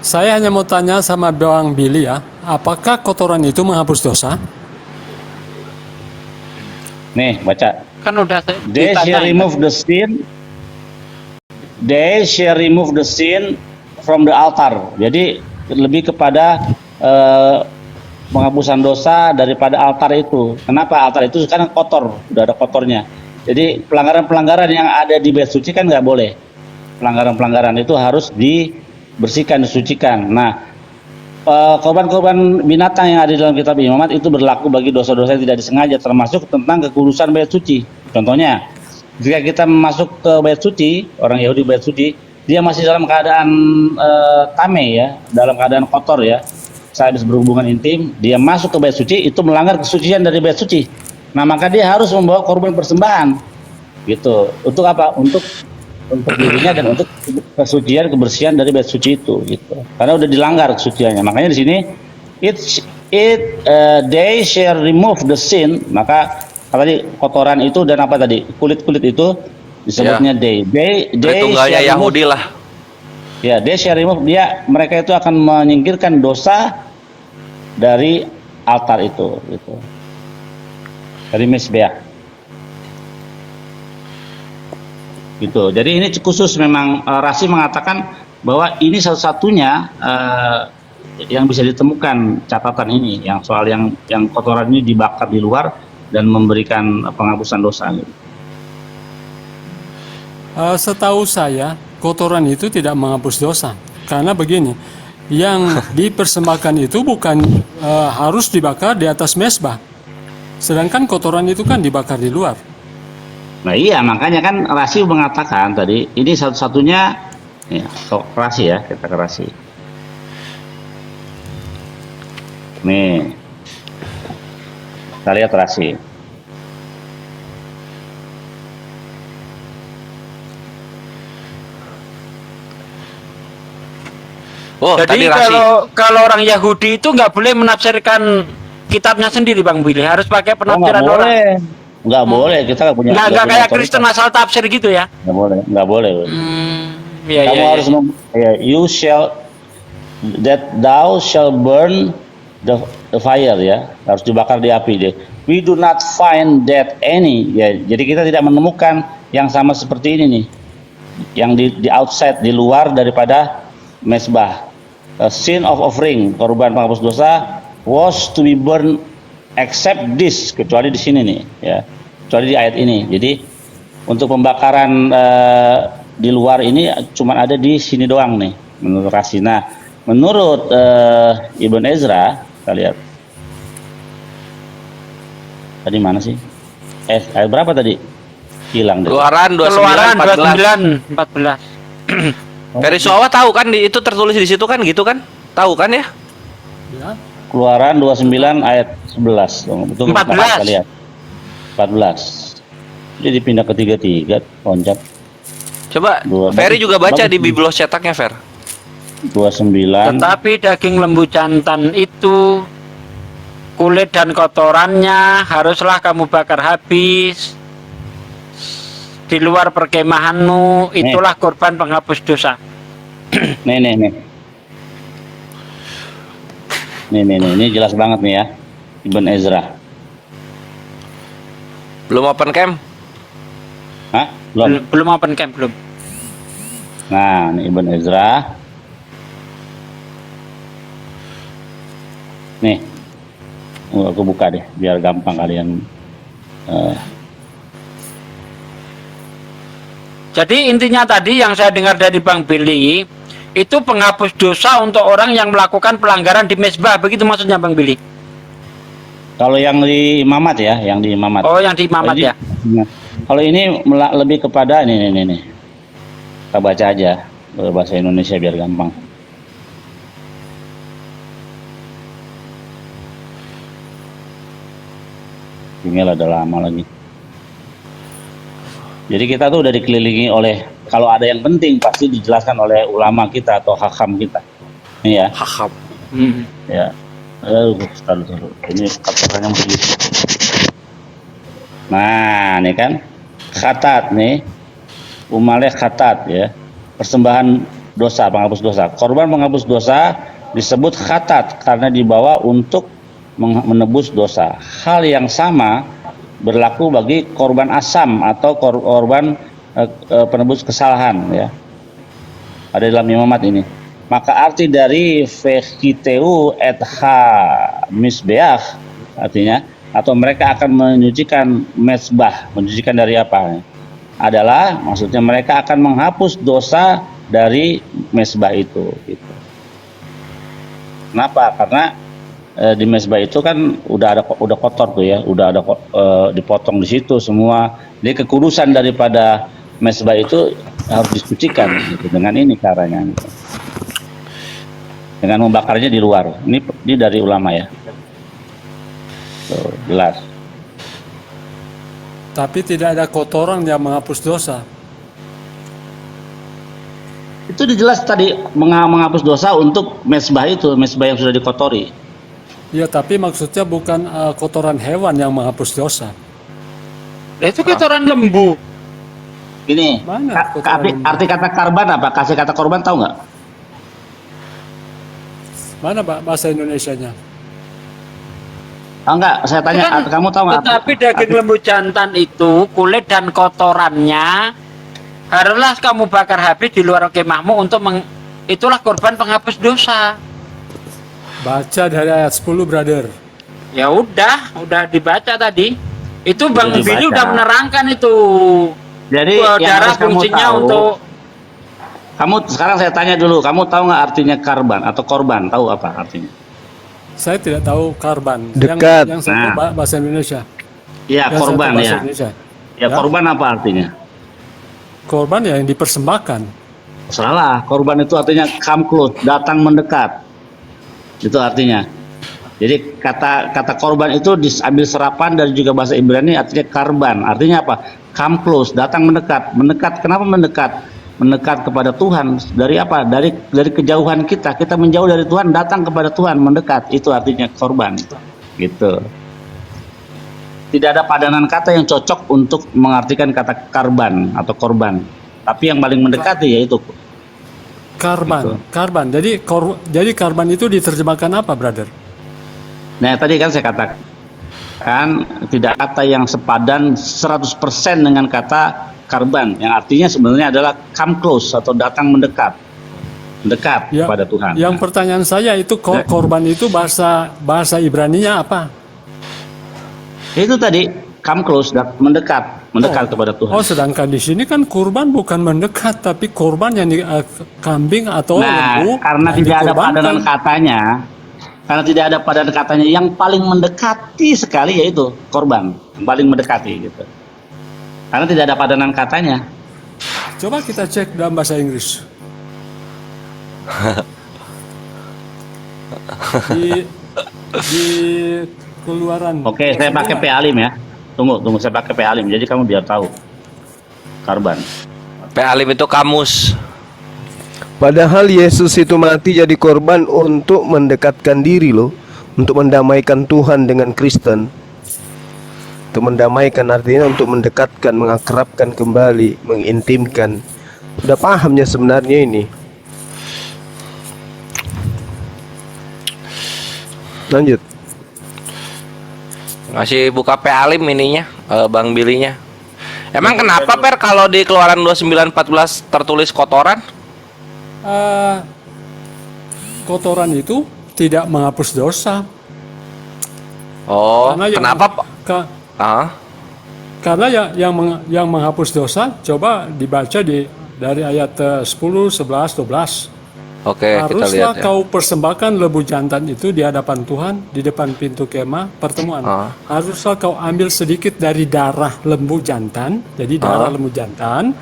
Saya hanya mau tanya sama Bang Billy ya, apakah kotoran itu menghapus dosa? Nih, baca. Kan udah They shall ditanyain. remove the sin. They shall remove the sin from the altar. Jadi lebih kepada penghapusan dosa daripada altar itu. Kenapa altar itu sekarang kotor, udah ada kotornya. Jadi pelanggaran-pelanggaran yang ada di bait suci kan nggak boleh. Pelanggaran-pelanggaran itu harus dibersihkan, disucikan. Nah, korban-korban binatang yang ada di dalam kitab Imamat itu berlaku bagi dosa-dosa yang tidak disengaja, termasuk tentang kekudusan bait suci. Contohnya, jika kita masuk ke bait suci, orang Yahudi bait suci, dia masih dalam keadaan tame ya, dalam keadaan kotor ya. Saya habis berhubungan intim, dia masuk ke bait suci, itu melanggar kesucian dari bait suci. Nah, maka dia harus membawa korban persembahan. Gitu. Untuk apa? Untuk dirinya dan untuk kesucian, kebersihan dari bait suci itu gitu. Karena udah dilanggar kesuciannya. Makanya di sini they shall remove the sin, maka tadi kotoran itu dan apa tadi? Kulit-kulit itu disebutnya they Itu gaya Yahudi lah. Ya, they shall remove, mereka itu akan menyingkirkan dosa dari altar itu gitu. Dari mezbah. Gitu. Jadi ini khusus memang Rasi mengatakan bahwa ini satu-satunya yang bisa ditemukan catatan ini, yang soal yang kotoran ini dibakar di luar dan memberikan penghapusan dosa. Setahu saya, kotoran itu tidak menghapus dosa. Karena begini, yang dipersembahkan itu bukan harus dibakar di atas mezbah. Sedangkan kotoran itu kan dibakar di luar. Nah iya, makanya kan Rasi mengatakan tadi, ini satu-satunya, ya, Rasi ya, kita ke Rasi. Nih, kita lihat Rasi. Oh, Jadi tadi Rasi. kalau orang Yahudi itu nggak boleh menafsirkan kitabnya sendiri, Bang Billy, harus pakai penafsiran orang. Boleh. Nggak boleh, kita nggak punya. Nggak kayak Kristen asal tafsir gitu ya? Nggak boleh. Ya, Kamu harus you shall, that thou shall burn the fire ya, harus dibakar di api deh. We do not find that any ya, jadi kita tidak menemukan yang sama seperti ini nih, yang di outside, di luar daripada mezbah. Sin of offering, korban penghapus dosa, was to be burned except this, kecuali di sini nih ya, kecuali di ayat ini. Jadi untuk pembakaran di luar ini cuma ada di sini doang nih menurut Rasi. Nah, menurut Ibn Ezra, kita lihat tadi mana sih, ayat berapa tadi hilang deh. Keluaran 29 14. 14. Dari Suawa tahu kan itu tertulis di situ kan gitu kan? Tahu kan ya? Ya. Keluaran 29 ayat 11. Betul 14. Kita lihat. 14. Jadi pindah ke 33 loncat. Coba Ferry juga baca di Biblos cetaknya, Fer. 29. Tetapi daging lembu jantan itu, kulit dan kotorannya haruslah kamu bakar habis di luar perkemahanmu, itulah korban penghapus dosa. Nih. Ini jelas banget nih ya, Ibn Ezra. Belum open cam? Hah? Belum open camp, belum. Nah, ini Ibn Ezra. Nih, aku buka deh, biar gampang kalian. Jadi intinya tadi yang saya dengar dari Bang Billy, itu penghapus dosa untuk orang yang melakukan pelanggaran di mezbah, begitu maksudnya Bang Billy? Kalau yang di Imamat ya, yang di Imamat. Oh, yang di Imamat ya. Kalau ini lebih kepada nih. Kita baca aja bahasa Indonesia biar gampang. Email ada lama lagi. Jadi kita tuh udah dikelilingi oleh, kalau ada yang penting pasti dijelaskan oleh ulama kita atau hakam kita. Ini ya. Hakam. Ya. Taruh. Ini kata-katanya mesti. Nah, ini kan khatat nih. Umaleh khatat ya. Persembahan dosa, penghapus dosa. Korban penghapus dosa disebut khatat karena dibawa untuk menebus dosa. Hal yang sama berlaku bagi korban asam atau korban penebus kesalahan, ya. Ada dalam imamat ini. Maka arti dari vechiteu et ha misbeach artinya atau mereka akan menyucikan mesbah, menyucikan dari apa? Adalah maksudnya mereka akan menghapus dosa dari mesbah itu. Gitu. Kenapa? Karena di mesbah itu kan udah kotor tuh ya, udah ada dipotong di situ semua. Jadi kekudusan daripada mesbah itu harus disucikan gitu, dengan ini caranya. Gitu. Dengan membakarnya di luar. Ini dari ulama ya. Tuh, jelas. Tapi tidak ada kotoran yang menghapus dosa. Itu dijelas tadi menghapus dosa untuk mesbah itu, mesbah yang sudah dikotori. Ya, tapi maksudnya bukan kotoran hewan yang menghapus dosa. Itu kotoran lembu. Ini Mana kotoran arti kata karban apa? Kasih kata korban tahu nggak? Mana Pak bahasa Indonesianya? Oh, enggak, saya tanya, kamu tahu nggak? Tetapi daging lembu jantan itu kulit dan kotorannya haruslah kamu bakar habis di luar kemahmu untuk itulah korban penghapus dosa. Baca dari ayat 10, brother. Ya udah dibaca tadi. Itu Bang Udah Billy dibaca. udah menerangkan itu. Jadi yang darah harus kamu fungsinya tahu, untuk kamu sekarang saya tanya dulu, kamu tahu nggak artinya karban atau korban? Tahu apa artinya? Saya tidak tahu karban. Dekat. Yang saya tahu Nah. bahasa Indonesia. Iya, Yang saya korban tahu bahasa ya. Indonesia. Ya, korban apa artinya? Korban yang dipersembahkan. Salah, korban itu artinya come close, datang mendekat. Itu artinya. Jadi kata korban itu diambil serapan dari juga bahasa Ibrani artinya karban. Artinya apa? Come close, datang mendekat. Mendekat, kenapa mendekat? Mendekat kepada Tuhan. Dari apa? Dari kejauhan kita. Kita menjauh dari Tuhan, datang kepada Tuhan, mendekat. Itu artinya korban. Gitu. Tidak ada padanan kata yang cocok untuk mengartikan kata karban atau korban. Tapi yang paling mendekati yaitu Karban. Gitu. Karban. Jadi karban itu diterjemahkan apa, brother? Nah, tadi kan saya katakan tidak kata yang sepadan 100% dengan kata karban, yang artinya sebenarnya adalah come close atau datang mendekat kepada Tuhan. Yang pertanyaan saya itu korban itu bahasa Ibraninya apa? Itu tadi come close, mendekat kepada Tuhan. Oh, sedangkan di sini kan kurban bukan mendekat, tapi korban yang kambing atau Nah, lembu. karena yang tidak ada dikorbankan. padanan katanya, yang paling mendekati sekali yaitu korban, yang paling mendekati gitu. Karena tidak ada padanan katanya. Coba kita cek dalam bahasa Inggris. di Keluaran. Oke, saya pakai P-Alim ya. Tunggu, saya pakai P-Alim. Jadi kamu biar tahu. Karban. P-Alim itu kamus. Padahal Yesus itu mati jadi korban untuk mendekatkan diri loh, untuk mendamaikan Tuhan dengan Kristen. Untuk mendamaikan artinya untuk mendekatkan, mengakrabkan kembali, mengintimkan. Udah pahamnya sebenarnya ini. Lanjut. Masih buka P-Alim ininya, Bang Bilinya. Emang kenapa Per kalau di Keluaran 29:14 tertulis kotoran? Kotoran itu tidak menghapus dosa. Oh, Karena yang- kenapa Pak? Karena yang menghapus dosa, coba dibaca dari ayat 10, 11, 12. Oke, kita Haruslah lihat ya. kau persembahkan lembu jantan itu di hadapan Tuhan, di depan pintu kemah pertemuan. Haruslah kau ambil sedikit dari darah lembu jantan, jadi darah lembu jantan,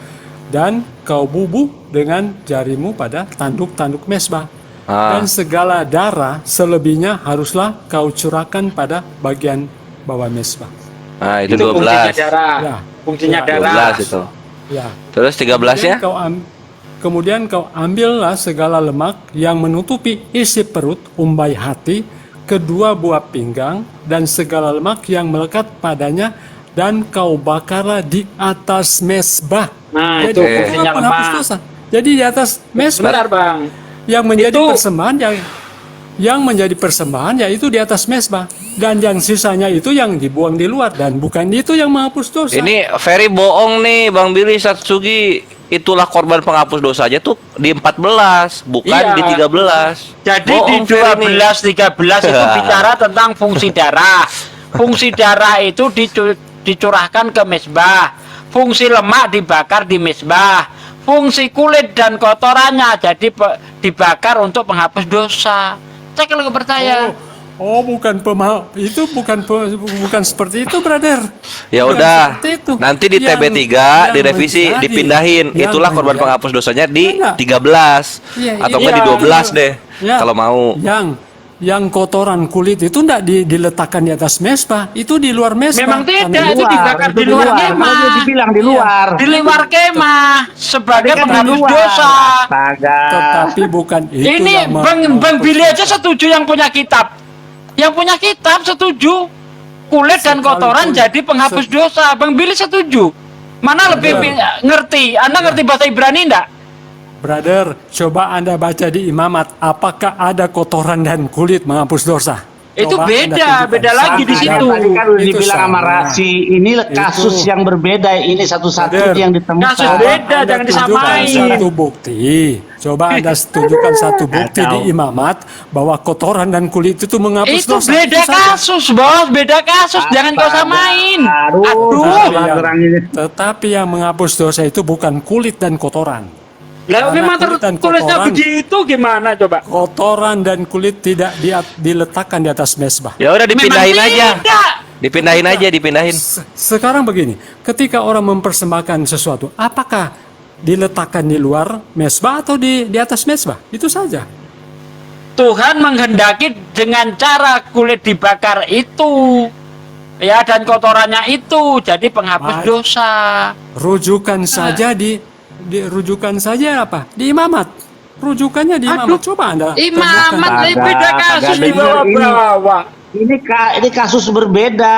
dan kau bubuh dengan jarimu pada tanduk-tanduk mesbah. Dan segala darah selebihnya haruslah kau curahkan pada bagian bawah mesbah. Nah, itu fungsinya 12. darah. Ya. Fungsinya Ya. darah. 12 itu. Ya. Terus 13-nya? Kemudian kau ambillah segala lemak yang menutupi isi perut, umbai hati, kedua buah pinggang, dan segala lemak yang melekat padanya, dan kau bakarlah di atas mesbah. Nah, Jadi, itu Oke. fungsinya penghapus lemak. dosa. Jadi di atas mesbah. Benar, Bang. Yang menjadi Itu- persembahan yang menjadi persembahan yaitu di atas mesbah, dan yang sisanya itu yang dibuang di luar, dan bukan itu yang menghapus dosa. Ini very bohong nih Bang Billy Satsugi. Itulah korban penghapus dosa aja tuh di 14, bukan Iya. di 13. Jadi Bohong, di Ferry nih. 12, 13 itu bicara tentang fungsi darah. Fungsi darah itu dicurahkan ke mesbah. Fungsi lemak dibakar di mesbah. Fungsi kulit dan kotorannya jadi dibakar untuk penghapus dosa. Cek kalau percaya. Bukan itu bukan seperti itu, brother. Ya Bukan udah, seperti itu. nanti di Yang- TB3 yang direvisi, menjadi- dipindahin. yang Itulah korban menjadi- penghapus dosanya di Enggak. 13 Iya, atau iya, enggak di 12 iya. deh. Ya. Kalau mau. Yang kotoran kulit itu enggak diletakkan di atas mesbah, itu di luar mesbah. Memang tidak, Karena itu dibakar di luar kemah. Kalau dia dibilang di luar. Di luar kemah sebagai Tadi kan di penghapus luar. dosa. Astaga. Tetapi bukan itu. Ini yang Bang Billy aja setuju yang punya kitab. Yang punya kitab setuju. Kulit dan kotoran Sekalipun- jadi penghapus dosa. Bang Billy setuju. Mana lebih ngerti? Anda ngerti bahasa Ibrani enggak? Brother, coba Anda baca di imamat, apakah ada kotoran dan kulit menghapus dosa? Itu Coba beda, Anda tunjukkan. beda lagi di Makanya situ. Tadi kan udah Itu dibilang sama sama. Rasi, ini kasus Itu- yang berbeda, ini satu-satu Brother, yang ditemukan. kasus beda. Anda jangan tunjukkan disamain. satu bukti. Coba Anda tunjukkan satu bukti Kacau. di imamat bahwa kotoran dan kulit itu menghapus Itu dosa. beda Itu saja. kasus, Bos. Beda kasus. Jangan kau Astaga. samain. Aduh, Aduh. salah gerang ini. Tetapi yang menghapus dosa itu bukan kulit dan kotoran. Lah Karena memang kulit dan tulisnya kotoran- begitu gimana coba? Kotoran dan kulit tidak diletakkan di atas mesbah. Ya udah dipindahin Memang aja. tidak. Dipindahin aja, dipindahin. Sekarang begini, ketika orang mempersembahkan sesuatu, apakah diletakkan di luar mesbah atau di atas mesbah? Itu saja. Tuhan menghendaki dengan cara kulit dibakar itu, ya, dan kotorannya itu jadi penghapus Baik. dosa. Rujukan saja rujukan saja apa? Di imamat. Rujukannya di imamat. Coba Anda Imamat temukan. ini beda Kagak, kasus kagak di bawah-bawah. Ini kasus berbeda.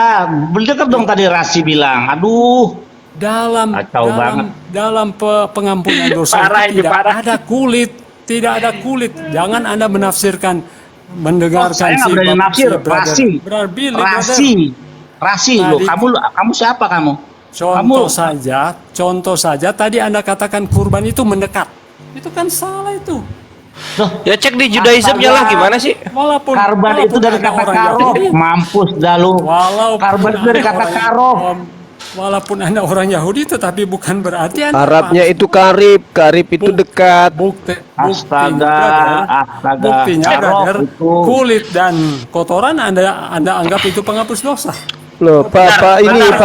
Bener dong tadi Rasi bilang. Aduh. Kacau banget. dalam pengampunan dosa Parah itu ini, tidak parah. ada kulit, tidak ada kulit. Jangan Anda menafsirkan mendengarkan Saya nggak berani nafsir. Rasi. Rasi loh. Tadi- Kamu siapa kamu? Contoh saja tadi Anda katakan kurban itu mendekat. Itu kan salah itu. Loh, Ya cek di Judaismnya lah gimana sih? Walaupun karban itu dari ada kata orang karob. Yahudi, Mampus dah lu. walaupun Karban itu dari ada kata orang- karob. Walaupun Anda orang Yahudi tetapi bukan berarti Anda Arabnya itu karib itu dekat. Astaga, astaga. Buktinya Karob brother, itu. kulit dan kotoran Anda anggap itu penghapus dosa. Loh, Pak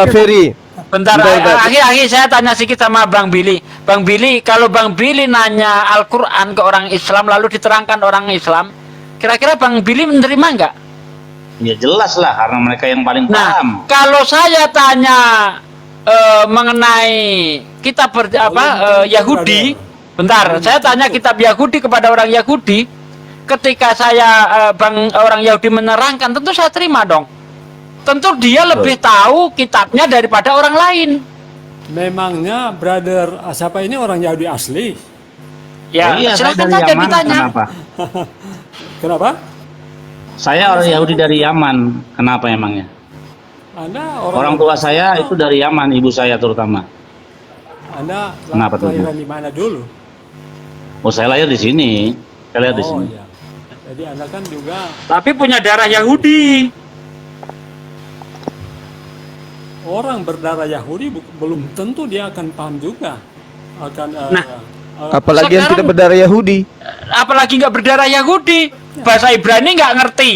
Ferry. Bentar, Bentar. akhir saya tanya sedikit sama Bang Billy. Bang Billy, kalau Bang Billy nanya Al-Quran ke orang Islam lalu diterangkan orang Islam, kira-kira Bang Billy menerima nggak? Ya jelas lah karena mereka yang paling Nah, paham. kalau saya tanya mengenai kitab Yahudi, bentar, saya tanya kitab Yahudi kepada orang Yahudi, ketika saya orang Yahudi menerangkan, tentu saya terima dong. Tentu dia lebih tahu kitabnya daripada orang lain. Memangnya brother siapa ini orang Yahudi asli? Ya, Iya, saya silakan dari saja Yaman. ditanya. Kenapa? Kenapa? Saya orang Yahudi dari Yaman. Kenapa emangnya? Anda Orang tua saya itu dari Yaman, ibu saya terutama. Anda Kenapa tuh? kelahiran di mana dulu? Oh, saya lahir di sini. Saya lahir di Oh sini. iya. Jadi Anda kan juga Tapi punya darah Yahudi. orang berdarah Yahudi belum tentu dia akan paham juga akan Apalagi yang Sekarang- tidak berdarah Yahudi. Apalagi nggak berdarah Yahudi, bahasa Ibrani nggak ngerti.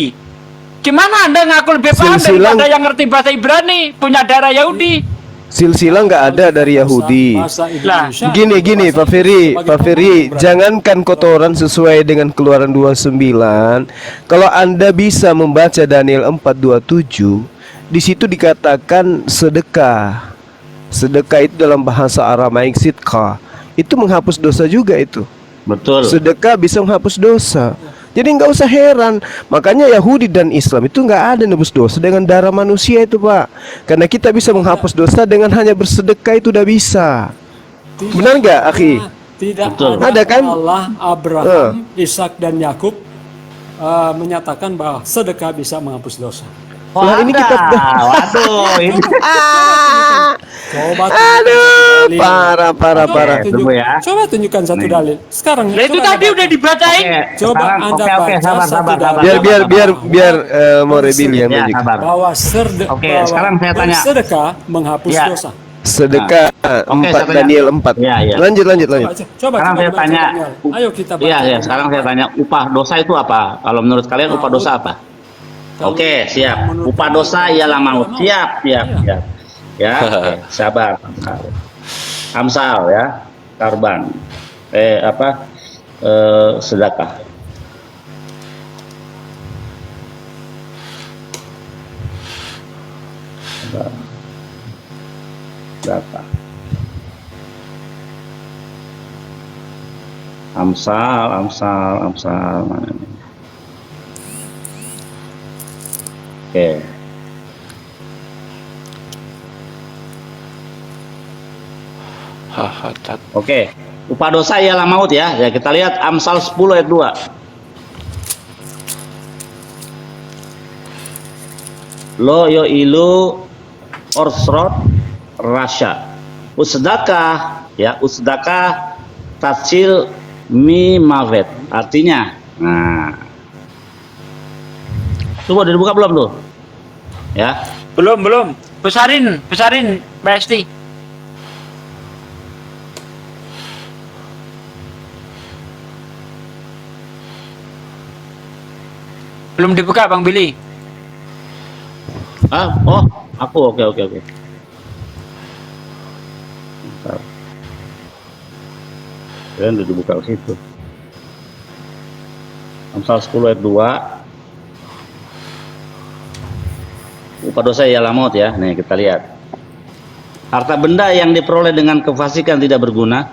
Gimana Anda ngaku lebih paham Silsilah- daripada yang ngerti bahasa Ibrani, punya darah Yahudi? Silsilah nggak ada dari Yahudi. bahasa Indonesia. Gini bahasa Pak Ferry, bagi Pak Ferry, pembunuh, jangankan kotoran sesuai dengan Keluaran 29. Kalau Anda bisa membaca Daniel 4:27, di situ dikatakan sedekah. Sedekah itu dalam bahasa Aramaik sidqa. Itu menghapus dosa juga itu. Betul. Sedekah bisa menghapus dosa. Jadi nggak usah heran. Makanya Yahudi dan Islam itu nggak ada nebus dosa dengan darah manusia itu, Pak. Karena kita bisa menghapus dosa dengan hanya bersedekah itu udah bisa. Tidak Benar nggak, Akhi? Tidak Betul. ada, Ada kan? Allah, Abraham, Ishak dan Yakub menyatakan bahwa sedekah bisa menghapus dosa. Lah, ini kita waduh, ini Coba aduh, tunjukkan parah. Tunggu ya. Coba tunjukkan satu Nih. dalil. Sekarang Lah itu coba tadi Anda udah baca. dibacain. Coba Anda Oke, baca sabar, satu sabar. dalil. biar Morebil yang Ya, menunjukkan. sabar. Bahwa Oke, sekarang saya tanya. sedekah menghapus Ya. dosa. Sedekah Oke, 4 saya tanya. Daniel 4. Ya, ya. Lanjut. Coba Sekarang saya baca tanya. Daniel. Ayo kita baca. Iya, sekarang saya tanya, upah dosa itu apa? Kalau menurut kalian upah dosa apa? Kalau Oke, siap. menurut Upah kami, dosa ialah maut. Siap. Iya. Ya, oke, sabar. Amsal ya, karban. Sedekah. Sedekah. Amsal mana ini? Oke. Oke. Upah dosa ialah maut ya. Ya, kita lihat Amsal 10 ayat 2. Lo yo ilu orsrot rasya. Usdakah ya, usdakah tacil mi mavet. Artinya, nah. Coba udah dibuka belum tuh? Ya. Belum. Besarin Pak Esti. Belum dibuka Bang Billy. Oh, aku oke. Bentar. Kalian udah dibuka ke situ. Amsal 10 ayat 2. Upah dosa ialah maut ya. Nih kita lihat. Harta benda yang diperoleh dengan kefasikan tidak berguna,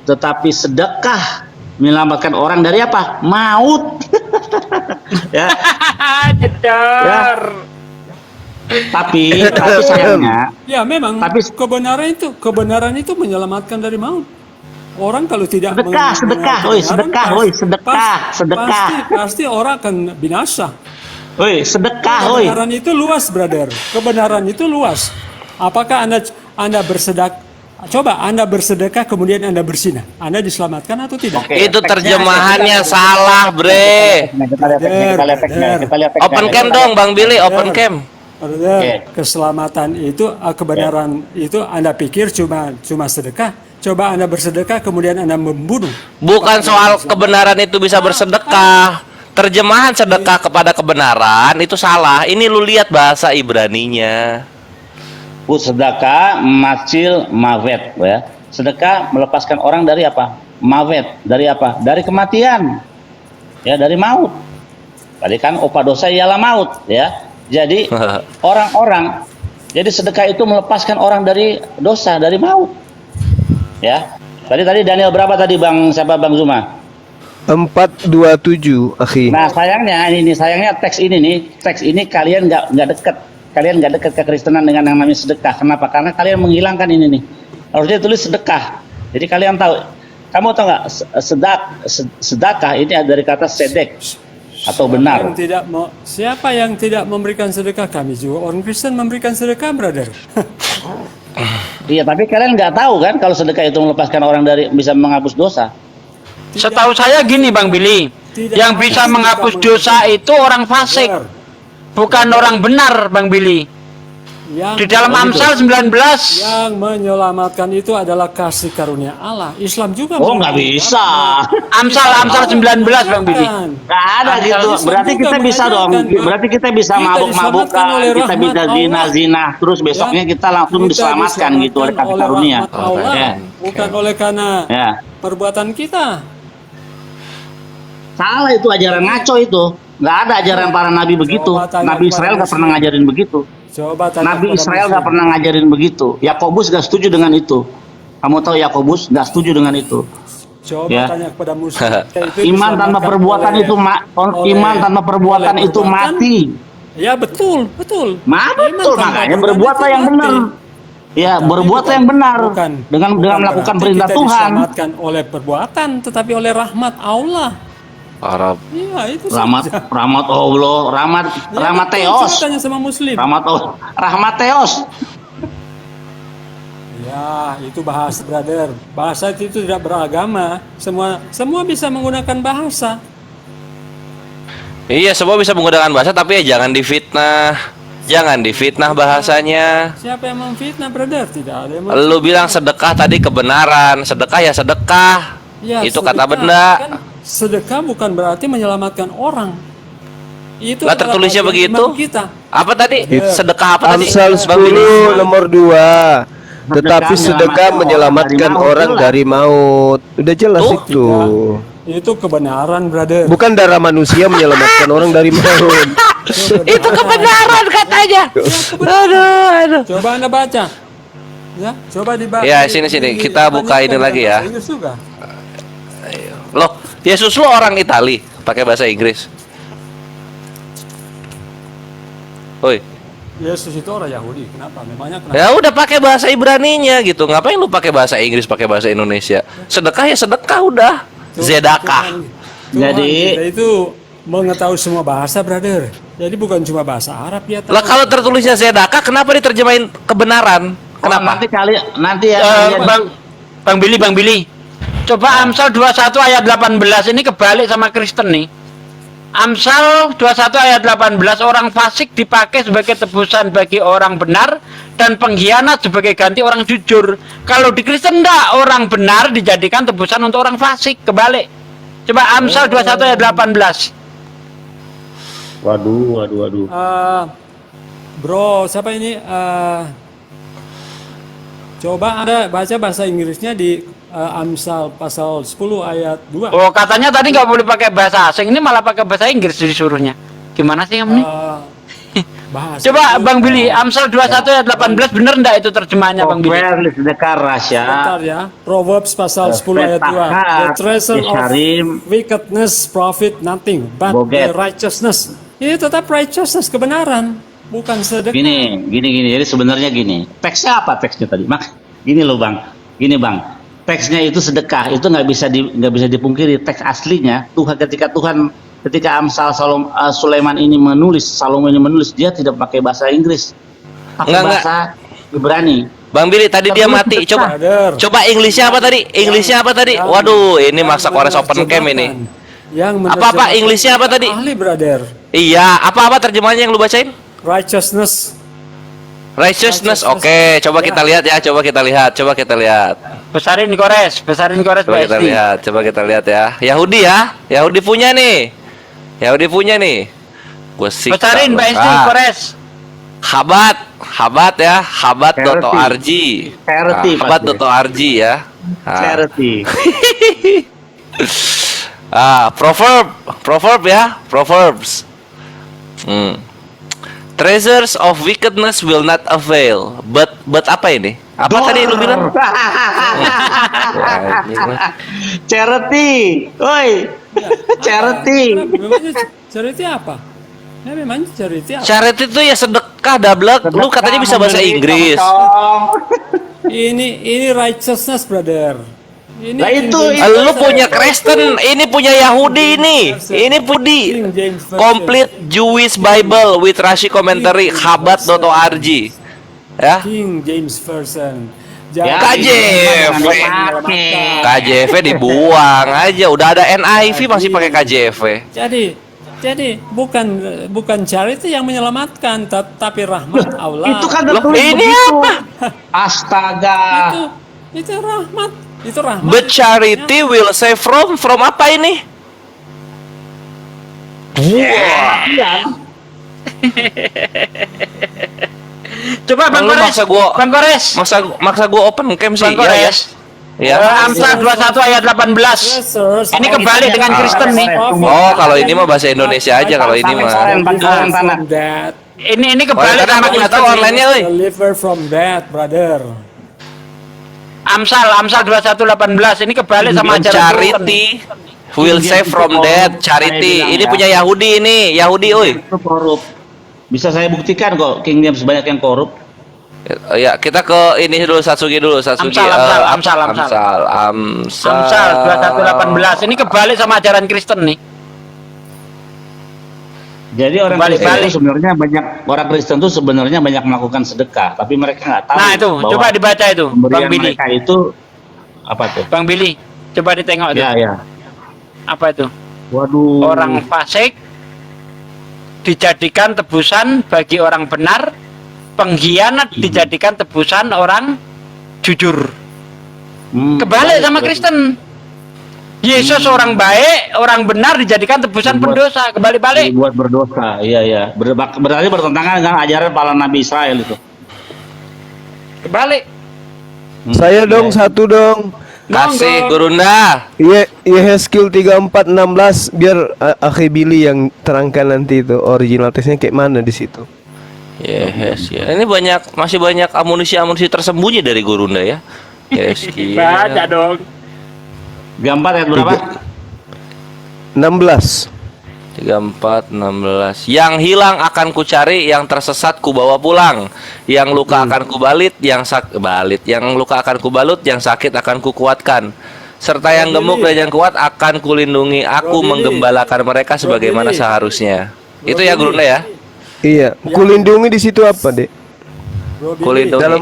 tetapi sedekah menyelamatkan orang dari apa? Maut. Ya. Jedar. Tapi sayangnya, Ya memang. Tapi- kebenaran itu menyelamatkan dari maut. Orang kalau tidak Sedekah, sedekah. pasti orang akan binasa. Sedekah, Kebenaran itu luas, brother. Kebenaran itu luas. Apakah Anda bersedekah? Coba Anda bersedekah kemudian Anda bersinah. Anda diselamatkan atau tidak? Oke. Itu terjemahannya salah, Bre. Kita lihat teksnya. Open cam dong, Bang Billy, open cam. Brother, Oke. keselamatan itu kebenaran itu Anda pikir cuma sedekah. Coba Anda bersedekah kemudian Anda membunuh. Bukan soal kebenaran itu bisa bersedekah. Terjemahan sedekah kepada kebenaran itu salah. Ini lu lihat bahasa Ibraninya. Sedekah macil mavet ya. Sedekah melepaskan orang dari apa? Mavet. Dari apa? Dari kematian. Ya, dari maut. Tadi kan upah dosa ialah maut ya. Jadi orang-orang, jadi sedekah itu melepaskan orang dari dosa, dari maut. Ya. Tadi Daniel berapa tadi Bang Zuma? 4:27, akhi. Nah, sayangnya teks ini kalian nggak dekat. Kalian nggak dekat kekristenan dengan yang namanya sedekah. Kenapa? Karena kalian menghilangkan ini nih. Harusnya tulis sedekah. Jadi kalian tahu. Kamu tahu nggak sedekah ini dari kata sedek atau benar. Siapa yang tidak memberikan sedekah? Kami juga orang Kristen memberikan sedekah, brother. Iya, tapi kalian nggak tahu kan kalau sedekah itu melepaskan orang dari bisa menghapus dosa. Setahu saya gini Bang Billy, yang bisa menghapus dosa itu orang fasik, bukan orang benar Bang Billy. Di dalam Amsal 19. Yang menyelamatkan itu adalah kasih karunia Allah. Islam juga. Oh, nggak bisa. Amsal 19 Bang Billy. Nggak ada gitu. Berarti kita bisa dong. Berarti kita bisa mabuk-mabukan, kita bisa zina, terus besoknya kita langsung diselamatkan gitu oleh kasih karunia. Ya. Bukan oleh karena perbuatan kita. Salah itu ajaran ngaco itu. Nggak ada ajaran para nabi begitu. Nabi Israel nggak pernah ngajarin begitu. Nabi Israel nggak pernah ngajarin begitu. Yakobus nggak setuju dengan itu. Kamu tahu Yakobus nggak setuju dengan itu. Coba tanya kepada musuh. Iman tanpa perbuatan itu mati. Ya betul. Betul makanya berbuatlah yang benar. Ya, Tapi berbuat bukan- yang benar bukan dengan melakukan berarti perintah kita Tuhan. diselamatkan oleh perbuatan, tetapi oleh rahmat Allah. Arab. Iya, itu Rahmat saja. rahmat Allah, rahmat Ya, rahmat betul. Theos. Coba tanya sama Muslim. Rahmat Allah, rahmat Theos. Ya, itu bahasa, brother. Bahasa itu tidak beragama. Semua bisa menggunakan bahasa. Iya, semua bisa menggunakan bahasa, tapi ya jangan difitnah. Jangan difitnah bahasanya. Siapa yang memfitnah, brother? Tidak ada yang Lu bilang sedekah tadi kebenaran. Sedekah ya sedekah. Ya, Itu kata sedekah. benda. Kan sedekah bukan berarti menyelamatkan orang. Itu Lah adalah tertulisnya bagian begitu. iman kita. Apa tadi? Iya. Sedekah apa tadi? Amsal Bang Billy? 10 nomor 2. Tetapi sedekah menyelamatkan menyelamatkan orang orang dari dari maut. Udah jelas Tuh. itu. Itu kebenaran, brother. Bukan darah manusia menyelamatkan orang dari maut. Itu kebenaran katanya. Aduh. Coba Anda baca. Ya, coba dibaca. Ya, sini. Kita buka ini lagi ya. Inggris juga. Loh, Yesus lu orang Itali, pakai bahasa Inggris. Oi. Yesus itu orang Yahudi. Kenapa? Memangnya kenapa? Ya udah pakai bahasa Ibraninya gitu. Ngapain lu pakai bahasa Inggris, pakai bahasa Indonesia? Sedekah ya sedekah udah. Zedakah. Jadi- kita itu mengetahui semua bahasa, brother. Jadi bukan cuma bahasa Arab ya. tahu. Lah kalau tertulisnya zedakah, kenapa diterjemahin kebenaran? Kenapa? Nanti ya. Bang Billy. Coba Amsal 21 ayat 18 ini kebalik sama Kristen nih. Amsal 21 ayat 18, orang fasik dipakai sebagai tebusan bagi orang benar dan pengkhianat sebagai ganti orang jujur. Kalau di Kristen enggak, orang benar dijadikan tebusan untuk orang fasik, kebalik. Coba Amsal 21 ayat 18. Waduh. Bro, siapa ini? Coba Anda baca bahasa Inggrisnya di Amsal pasal 10 ayat 2. Oh, katanya tadi nggak boleh pakai bahasa asing, ini malah pakai bahasa Inggris disuruhnya. Gimana sih kamu nih? Bahasa Coba itu- Bang Billy, Amsal 21 ayat 18 bener enggak itu terjemahannya Bang Billy? Proverbs sedekah rasya. Bentar ya. Proverbs pasal 10 ayat 2. The treasure of Isharim. wickedness profit nothing, but Boget. the righteousness. Ini tetap righteousness, kebenaran, bukan sedekah. Gini. Jadi sebenarnya gini. Teksnya apa teksnya tadi? Gini loh Bang. Gini Bang. Teksnya itu sedekah, itu nggak bisa dipungkiri. Teks aslinya ketika Amsal Sulaiman ini menulis, Salomo ini menulis, dia tidak pakai bahasa Inggris, pakai Enggak. bahasa Ibrani. Bang Billy tadi dia mati. Coba Brother. Inggrisnya apa tadi? Inggrisnya apa tadi? Waduh, ini maksa Kores Open Camp ini. Yang Apa Inggrisnya apa tadi? Ahli, brother. Iya, apa terjemahannya yang lu bacain? Righteousness. Righteousness. Oke, coba kita lihat ya, coba kita lihat. Besarin Kores Coba Pak kita Esti. lihat, ya. Yahudi punya nih. Gue sih. Besarin Pak Esti, Kores. Habat ya, habat.org. Charity, Pak. Habat.org ya. Charity. Proverbs. Treasures of wickedness will not avail. But apa ini? Apa tadi lu bilang? Wah, ini mah. Charity. Oi. Charity. Memangnya charity apa? Ya memang charity apa? Charity itu ya sedekah dablek. Lu katanya bisa bahasa Inggris. Ini righteousness, brother. Ini Lah itu, Lu punya Kristen, ini punya Yahudi ini. Ini Pudi. King James Version. Complete Jewish Bible with Rashi Commentary habat.org. Ya. King James Version. Ya, KJV. KJV dibuang aja. Udah ada NIV masih pakai KJV. Jadi bukan charity yang menyelamatkan, tapi rahmat Allah. Itu kan Loh, tertulis ini begitu. apa? Astaga. itu rahmat. Itu rahmat. But charity will save from apa ini? Coba Bang Lu Kores. maksa gua- Bang Kores. Maksa gua open cam sih. Bang Kores. Ya. Amsal 21 ayat 18. Ini kebalik dengan Kristen nih. Oh, kalau ini mah bahasa Indonesia aja kalau ini mah. Ini Oh, kebalik karena sama aku nggak Kristen tahu nih. online-nya, euy. Deliver from that, brother. Amsal 21:18 ini kebalik sama ajaran Kristen. Charity will save from death. Charity. Ini punya Yahudi ini. Yahudi, oi. Itu korup. Bisa saya buktikan kok King James banyak yang korup. Ya, kita ke ini dulu Satsuki dulu, Satsuki. Amsal. Amsal 21:18. Ini kebalik sama ajaran Kristen nih. Jadi orang Balik. Kristen itu sebenarnya banyak melakukan sedekah, tapi mereka nggak tahu. Nah, itu bahwa coba dibaca itu, Bang pemberian Billy. mereka itu apa tuh? Bang Billy, coba ditengok itu. Ya. Apa itu? Waduh. Orang fasik dijadikan tebusan bagi orang benar, pengkhianat dijadikan tebusan orang jujur. Kebalik sama Kristen. Yesus orang baik, orang benar dijadikan tebusan pendosa, kebalik-balik. Dibuat berdosa, iya. Berarti bertentangan dengan ajaran para nabi Israel itu. Kebalik. Saya dong satu dong. Kasih Monggo. Gurunda. Yehezkiel 34:16 biar Akhi Billy yang terangkan nanti itu original teksnya kayak mana di situ. Yes, ya. Ini masih banyak amunisi tersembunyi dari Gurunda ya. Yes, Baca dong. 34 ayat berapa? 16. 34:16. Yang hilang akan kucari, yang tersesat kubawa pulang, yang luka akan kubalit, yang luka akan kubalut, yang sakit akan kukuatkan, serta yang gemuk dan yang kuat akan kulindungi. Aku menggembalakan mereka sebagaimana seharusnya. Itu ya Gurunda ya. Iya, kulindungi di situ apa, Dek? Bro Billy. Kulindungi. Dalam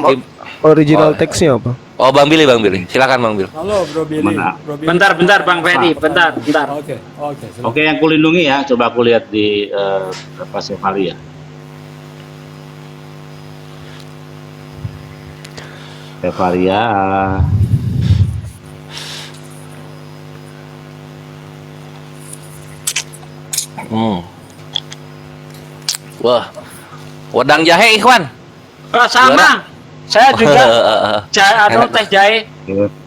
original teksnya apa? Oh, Bang Billy. Silakan Bang Billy. Halo Bro Billy. Mana? Bro Billy. Bentar Bang Ferry, bentar. Oke. Oke, yang kulindungi ya. Coba aku lihat di Pasifali ya. Evaria. Wah. Wedang jahe Ikhwan. Oh, sama. Saya juga teh jahe.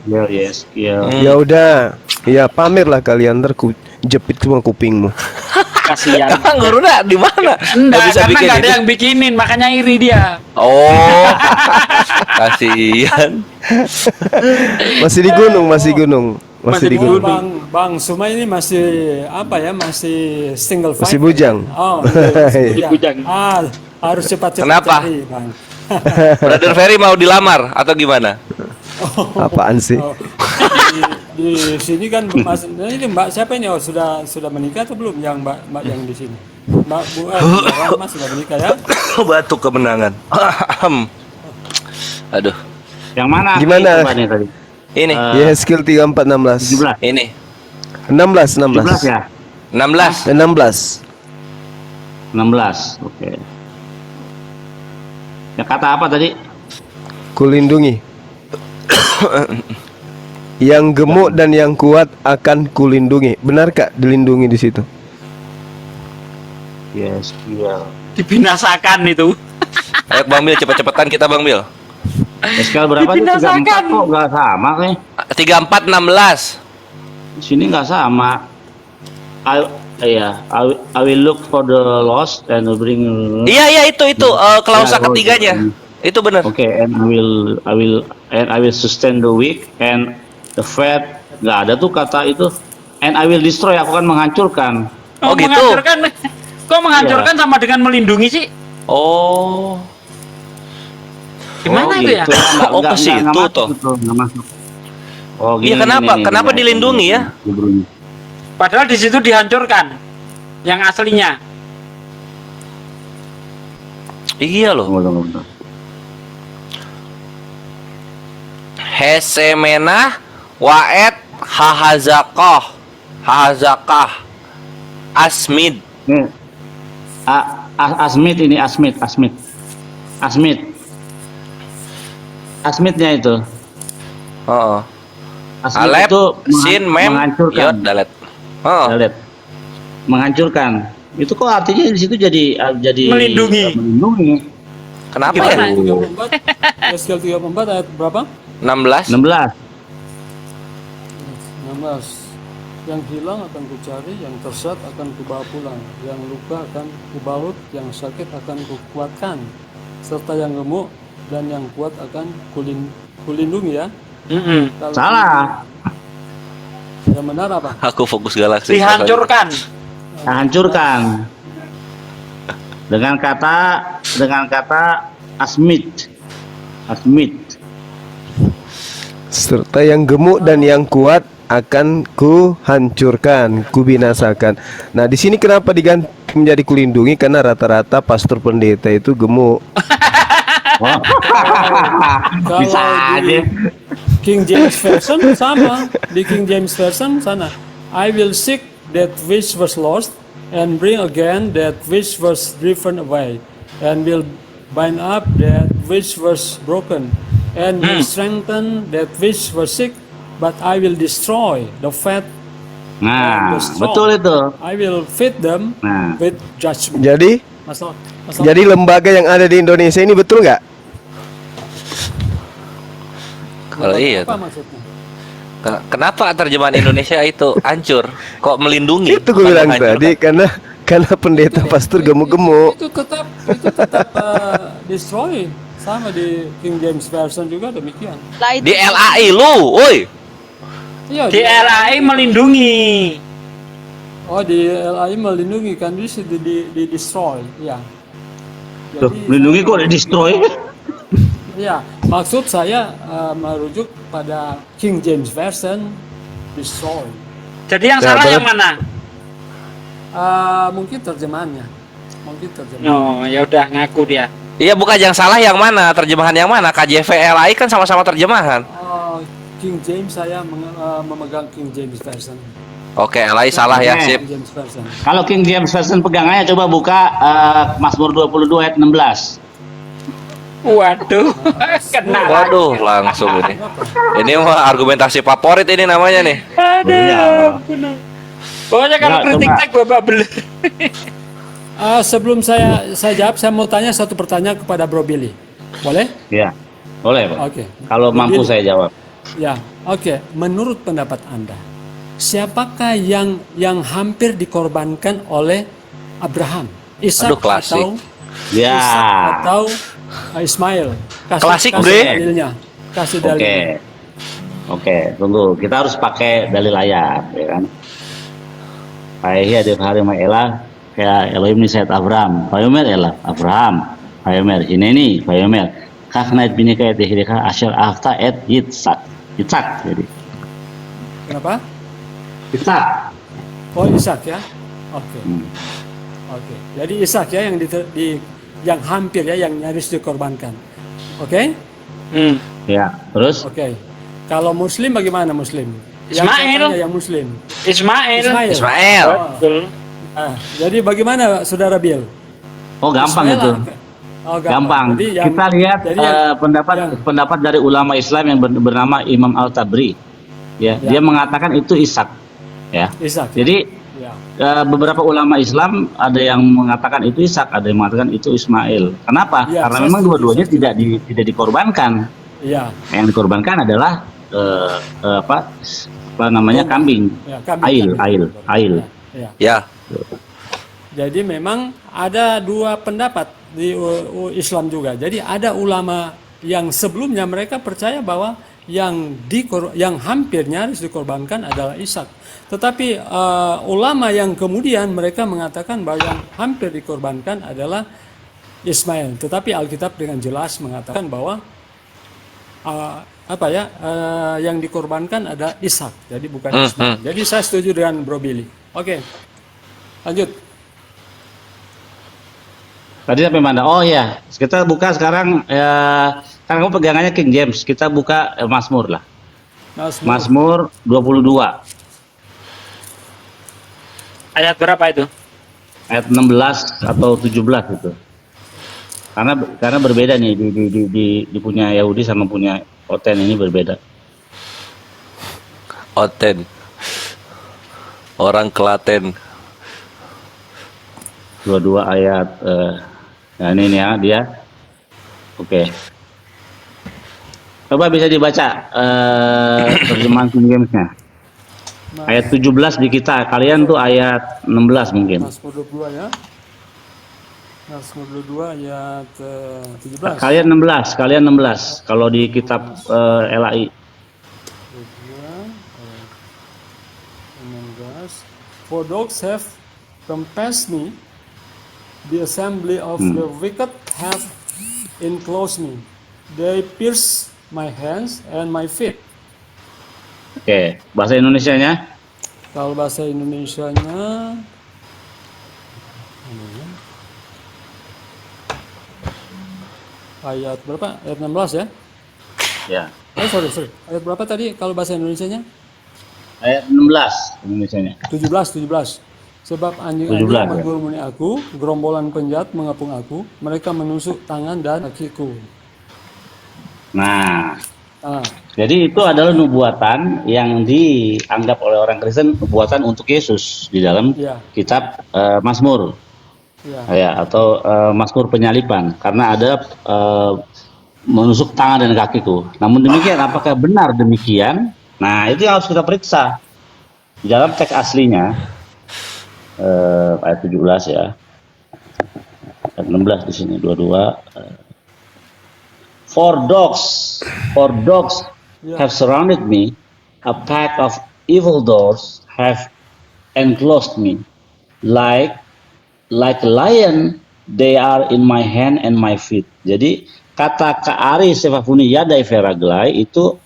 Yes. Ya udah, ya pamerlah kalian ntar ku jepit semua kupingmu. Kasihan. Emang Gurunda di mana? Enggak, bisa karena bikin nggak ada itu? yang bikinin, makanya iri dia. Oh. Kasihan. Masih di gunung. Masih di gunung. Bang Suma ini masih apa ya? Masih single fight. Masih bujang. Oh, masih Bujang. Harus cepat-cepat Kenapa? cari, Bang. Brother Ferry mau dilamar atau gimana? Apaan sih? Di sini kan ini Mbak siapa ini? Oh, sudah menikah atau belum yang Mbak yang di sini? Mbak Rahma sudah menikah ya? Batuk kemenangan. Aduh. Yang mana? Gimana? Coba nih tadi. Ini. Yehezkiel 34:16. 17. Ini. 16. 17 ya? 16. 16. 16. Oke. Ya kata apa tadi? Kulindungi. Yang gemuk dan yang kuat akan kulindungi. Benar Kak dilindungi di situ? Yes, iya. Dibinasakan itu. Ayo Bang Bil, cepet-cepetan kita Bang Bil. Skala berapa tuh? 34 kok nggak sama nih? 34:16. Di sini nggak sama. I will look for the lost and bring. Iya itu klausa Ya, ketiganya. Itu benar. Oke, and I will sustain the weak and the fat. Nggak ada tuh kata itu. And I will destroy. Aku akan menghancurkan. Oh, gitu. Menghancurkan. Kok menghancurkan sama dengan melindungi sih? Oh. Gimana itu ya? Gitu. Oh, ke situ toh. Nggak masuk. Oh, Iya, kenapa dilindungi ya? Padahal di situ dihancurkan. Yang aslinya. Iya loh. Hesemenah waet hahazakah asmid. Nih, Asmidnya itu. Oh. Asmid Alep itu sin mem menghancurkan. yod dalet. Oh. Dalet. Menghancurkan. Itu kok artinya di situ jadi Melindungi. melindungi. Kenapa Gimana? ya? 34, Yeskel 34 ayat berapa? 16. 16. 16. Yang hilang akan kucari, yang tersesat akan kubawa pulang, yang luka akan kubalut, yang sakit akan kukuatkan, serta yang gemuk dan yang kuat akan kulindungi ya. Kalau Salah. yang benar apa? Aku fokus galaksi. Dihancurkan. Hancurkan. Dengan kata asmid. Asmit. Serta yang gemuk dan yang kuat akan ku hancurkan, ku binasakan. Nah, di sini kenapa diganti menjadi kulindungi? Karena rata-rata pastor pendeta itu gemuk. Oh. Kalau Bisa di aja. King James Version sama, di King James Version sana, I will seek that which was lost and bring again that which was driven away, and will bind up that which was broken, and will strengthen that which was sick, but I will destroy the fat and Nah, the strong. betul itu. I will feed them Nah. with judgment. Jadi, Masalah lembaga yang ada di Indonesia ini betul nggak? Kalau iya apa tuh. maksudnya? Kenapa terjemahan Indonesia itu hancur? Kok melindungi? Itu gue bukan bilang menghancurkan? tadi karena pendeta pastor gemuk-gemuk. Itu tetap destroy, sama di King James Version juga demikian. Di LAI lu, woi. Iya, Di LAI melindungi. Oh, di LAI melindungi kan di situ di destroy, ya. Tuh, melindungi kok destroy? Ya, maksud saya merujuk pada King James Version destroy. Jadi yang Nah, salah berat. yang mana? Mungkin terjemahannya, mungkin terjemahan. Oh, ya udah ngaku dia. Iya, bukan yang salah yang mana? Terjemahan yang mana? KJV LAI kan sama-sama terjemahan. King James saya memegang King James Version. Oke, LAI salah ya, Oke. sip. King James Version. Kalau King James Version pegangannya coba buka Mazmur 22 ayat 16. Waduh, kena. Waduh, langsung ini. Ini mah argumentasi favorit ini namanya nih. Aduh, benar. Pokoknya kalau Ya, kritik coba. tag bapak beler. Sebelum saya jawab, saya mau tanya satu pertanyaan kepada Bro Billy. Boleh? Ya, boleh Pak. Oke. Kalau mampu Begini. saya jawab. Ya, oke. Menurut pendapat Anda, siapakah yang hampir dikorbankan oleh Abraham? Ishak Aduh, klasik. atau Ya. Ishak atau Ismail? Klasik, kasih Bre. dalilnya. Kasih Oke. dalilnya. Oke, tunggu. Kita harus pakai dalil ayat, ya kan? Paehi ada hari Maelah, kayak Elohim ni sayat Abraham. Payomer elah Abraham. Payomer hineni, payomer. Kaknait binika et hidika asyar afta et Yitzhak. Yitzhak jadi. Kenapa? Yitzhak. Oh, Ishak ya. Oke. Hmm. Oke. Jadi Ishak ya yang hampir ya yang nyaris dikorbankan. Oke? Ya, terus Oke. Kalau Muslim bagaimana Muslim? Yang Ismail. saya tanya yang Muslim. Ismail. Ismail. Betul. Jadi bagaimana Saudara Bill? oh gampang Ismail itu. Oh, Gampang. Jadi yang- Kita lihat jadi yang- yang- pendapat dari ulama Islam yang bernama Imam Al-Tabri. Ya, Ya. dia mengatakan itu Ishak. Ya. Ishak. Jadi Ya. beberapa ulama Islam ada yang mengatakan itu Ishak, ada yang mengatakan itu Ismail. Kenapa? Ya, Karena saya memang setuju, dua-duanya saya setuju. tidak dikorbankan. Iya. Yang dikorbankan adalah apa namanya kambing, Ya, kambing. ail. Ya. Ya, Jadi memang ada dua pendapat di Islam juga. Jadi ada ulama yang sebelumnya mereka percaya bahwa yang hampir nyaris dikorbankan adalah Ishak. Tetapi ulama yang kemudian mereka mengatakan bahwa yang hampir dikorbankan adalah Ismail. Tetapi Alkitab dengan jelas mengatakan bahwa yang dikorbankan ada Ishak. Jadi bukan Ismail. Jadi saya setuju dengan Bro Billy. Oke. Lanjut. Tadi sampai mana? Oh ya, kita buka sekarang. Kan kamu pegangannya King James. Kita buka Mazmur lah. Mazmur 22 Ayat berapa itu? ayat 16 atau 17 itu. Karena berbeda nih di punya Yahudi sama punya Oten ini berbeda. Oten. Orang Klaten. 22 ayat nah ini nih ya dia. Oke. Coba bisa dibaca terjemahan King James-nya. Ayat 17 di kita, kalian tuh ayat 16 mungkin. Mazmur 22 ya. Mazmur 22 ayat 17. Kalian 16 kalau di kitab LAI. 16. For dogs have compassed me, the assembly of the wicked have enclosed me. They pierce my hands and my feet. Oke, bahasa Indonesianya. Kalau bahasa Indonesianya ayat berapa? Ayat 16 ya? Ya. Sorry. Ayat berapa tadi kalau bahasa Indonesianya? Ayat 16 Indonesianya. 17. Sebab 17, anjing-anjing ya. mengguruni aku, gerombolan penjahat mengepung aku, mereka menusuk tangan dan kakiku. Nah, Ah, jadi itu adalah nubuatan yang dianggap oleh orang Kristen nubuatan untuk Yesus di dalam ya, kitab Mazmur, ya. ya, atau Mazmur penyalipan, karena ada menusuk tangan dan kakiku. Namun demikian, apakah benar demikian? Nah, itu yang harus kita periksa di dalam teks aslinya. Ayat 17 ya, ayat 16 di sini, 22. For dogs Ya. have surrounded me, a pack of evildoers have enclosed me, like a lion they are in my hand and my feet. Jadi kata Kaari Sefafuni Yadai Veraglai itu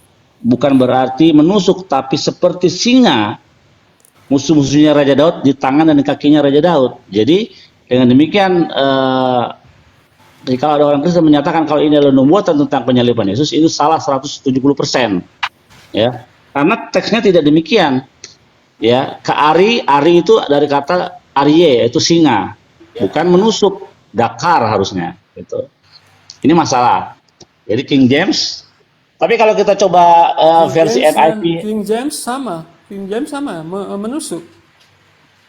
bukan berarti menusuk, tapi seperti singa musuh-musuhnya Raja Daud di tangan dan di kakinya Raja Daud. Jadi dengan demikian jadi kalau ada orang Kristen menyatakan kalau ini adalah nubuatan tentang penyaliban Yesus, itu salah 170%. Ya. Karena teksnya tidak demikian. Ya, Ari itu dari kata arye, yaitu singa. Bukan menusuk, dakar harusnya gitu. Ini masalah. Jadi King James, tapi kalau kita coba versi NIV, King James sama. Menusuk.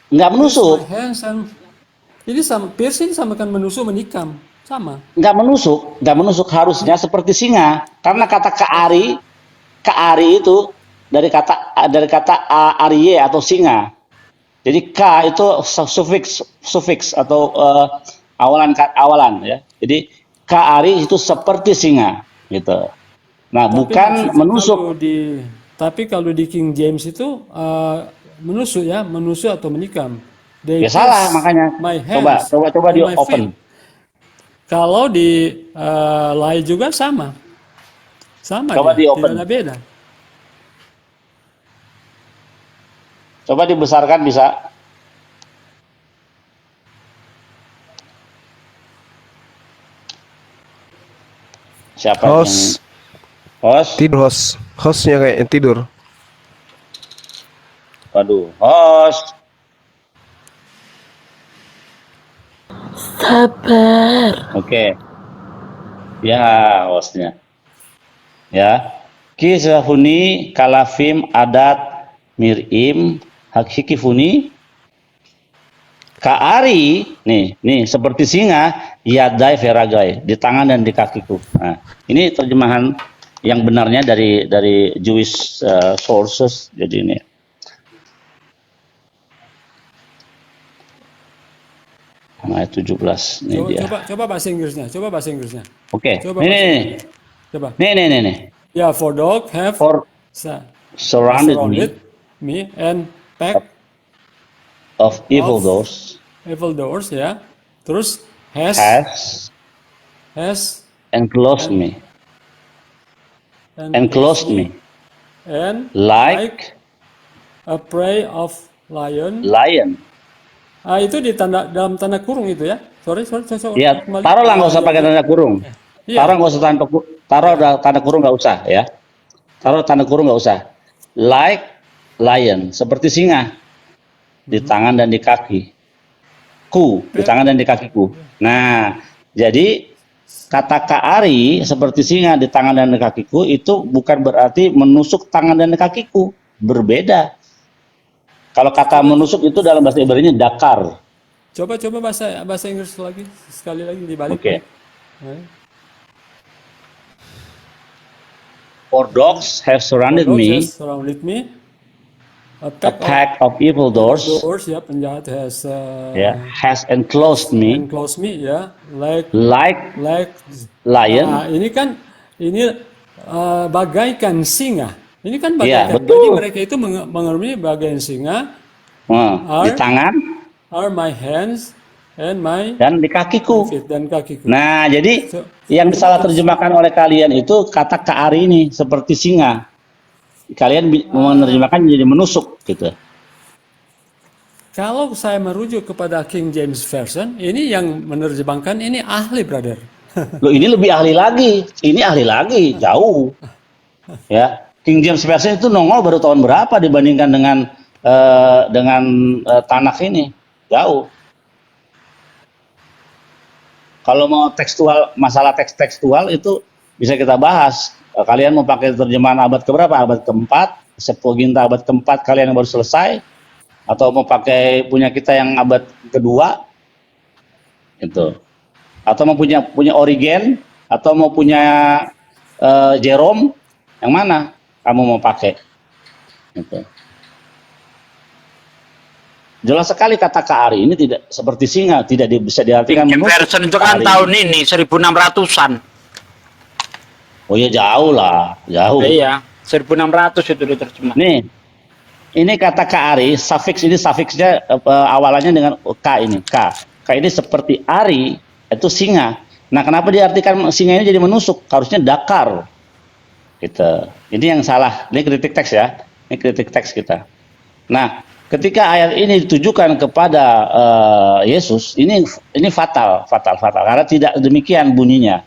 nggak menusuk. My hands and ini sama, piercing sama kan menusuk, menikam, sama. Nggak menusuk harusnya seperti singa, karena kata Kaari itu dari kata arye atau singa. Jadi K itu sufiks atau awalan ya. Jadi Kaari itu seperti singa gitu. Nah, bukan menusuk. Tapi kalau di King James itu menusuk atau menikam. Ya salah, makanya My hands coba and di my open. feet. Kalau di Lai juga sama. Coba di open. Tidak ada beda. Coba dibesarkan bisa. Siapa Host. Hostnya kayak yang tidur. Waduh, host. Sabar. Oke. Ya, hostnya. Ya. Kisahuni kalafim adat mirim hakikifuni kaari nih seperti singa yadai veragai di tangan dan di kakiku. Nah, ini terjemahan yang benarnya dari Jewish sources. Jadi ini ayat 17 ini dia. Coba bahasa Inggrisnya. Oke. Coba Nih. Coba. Nih. Ya, for dog have For surrounded me and pack of evildoers ya. Terus has enclosed me and like a prey of lion. Itu dalam tanda kurung itu ya. Sorry. Ya, taruhlah nggak usah pakai tanda kurung. Iya. Taruh tanda kurung nggak usah ya. Taruh tanda kurung nggak usah. Like lion, seperti singa di tangan dan di kaki. Di tangan dan di kakiku. Nah, jadi kata Kaari seperti singa di tangan dan di kakiku itu bukan berarti menusuk tangan dan di kakiku. Berbeda. Kalau kata menusuk itu dalam bahasa Ibrani dakar. Coba bahasa Inggris lagi sekali lagi dibalik. Oke. For dogs have surrounded me. A A pack of evildoers ya, penjahat has enclosed me enclosed me ya, like lion. Nah, ini bagaikan singa. Ini kan Iya, bagaikan. betul. Jadi mereka itu mengalami bagaikan singa. Di tangan Are my hands And my dan di kakiku. feet, dan kakiku. Nah, jadi So, yang disalah terjemahkan oleh kalian itu kata ka'ari ini seperti singa. Kalian menerjemahkan jadi menusuk gitu. kalau saya merujuk kepada King James Version, ini yang menerjemahkan ini ahli, brother. Loh, ini lebih ahli lagi. Ini ahli lagi, jauh. Ya, King James Version itu nongol baru tahun berapa dibandingkan dengan Tanakh ini? Jauh. Kalau mau tekstual, masalah teks tekstual itu bisa kita bahas. Kalian mau pakai terjemahan abad keberapa? Abad keempat, Septuaginta abad keempat kalian yang baru selesai, atau mau pakai punya kita yang abad kedua, itu. Atau mau punya Origen, atau mau punya Jerome, yang mana kamu mau pakai? Gitu. Jelas sekali kata ka'ari ini tidak seperti singa, tidak bisa diartikan King James menusuk. Version itu kan Ka'ari. tahun ini 1600-an. Oh ya, jauh lah, jauh. Iya, 1600 itu diterjemah. Nih, ini kata ka'ari, sufiksnya awalannya dengan k ini, k. K ini seperti ari, itu singa. Nah, kenapa diartikan singa ini jadi menusuk? Harusnya dakar. Gitu. Ini yang salah. Ini kritik teks ya. Ini kritik teks kita. Nah, ketika ayat ini ditujukan kepada Yesus, ini fatal karena tidak demikian bunyinya.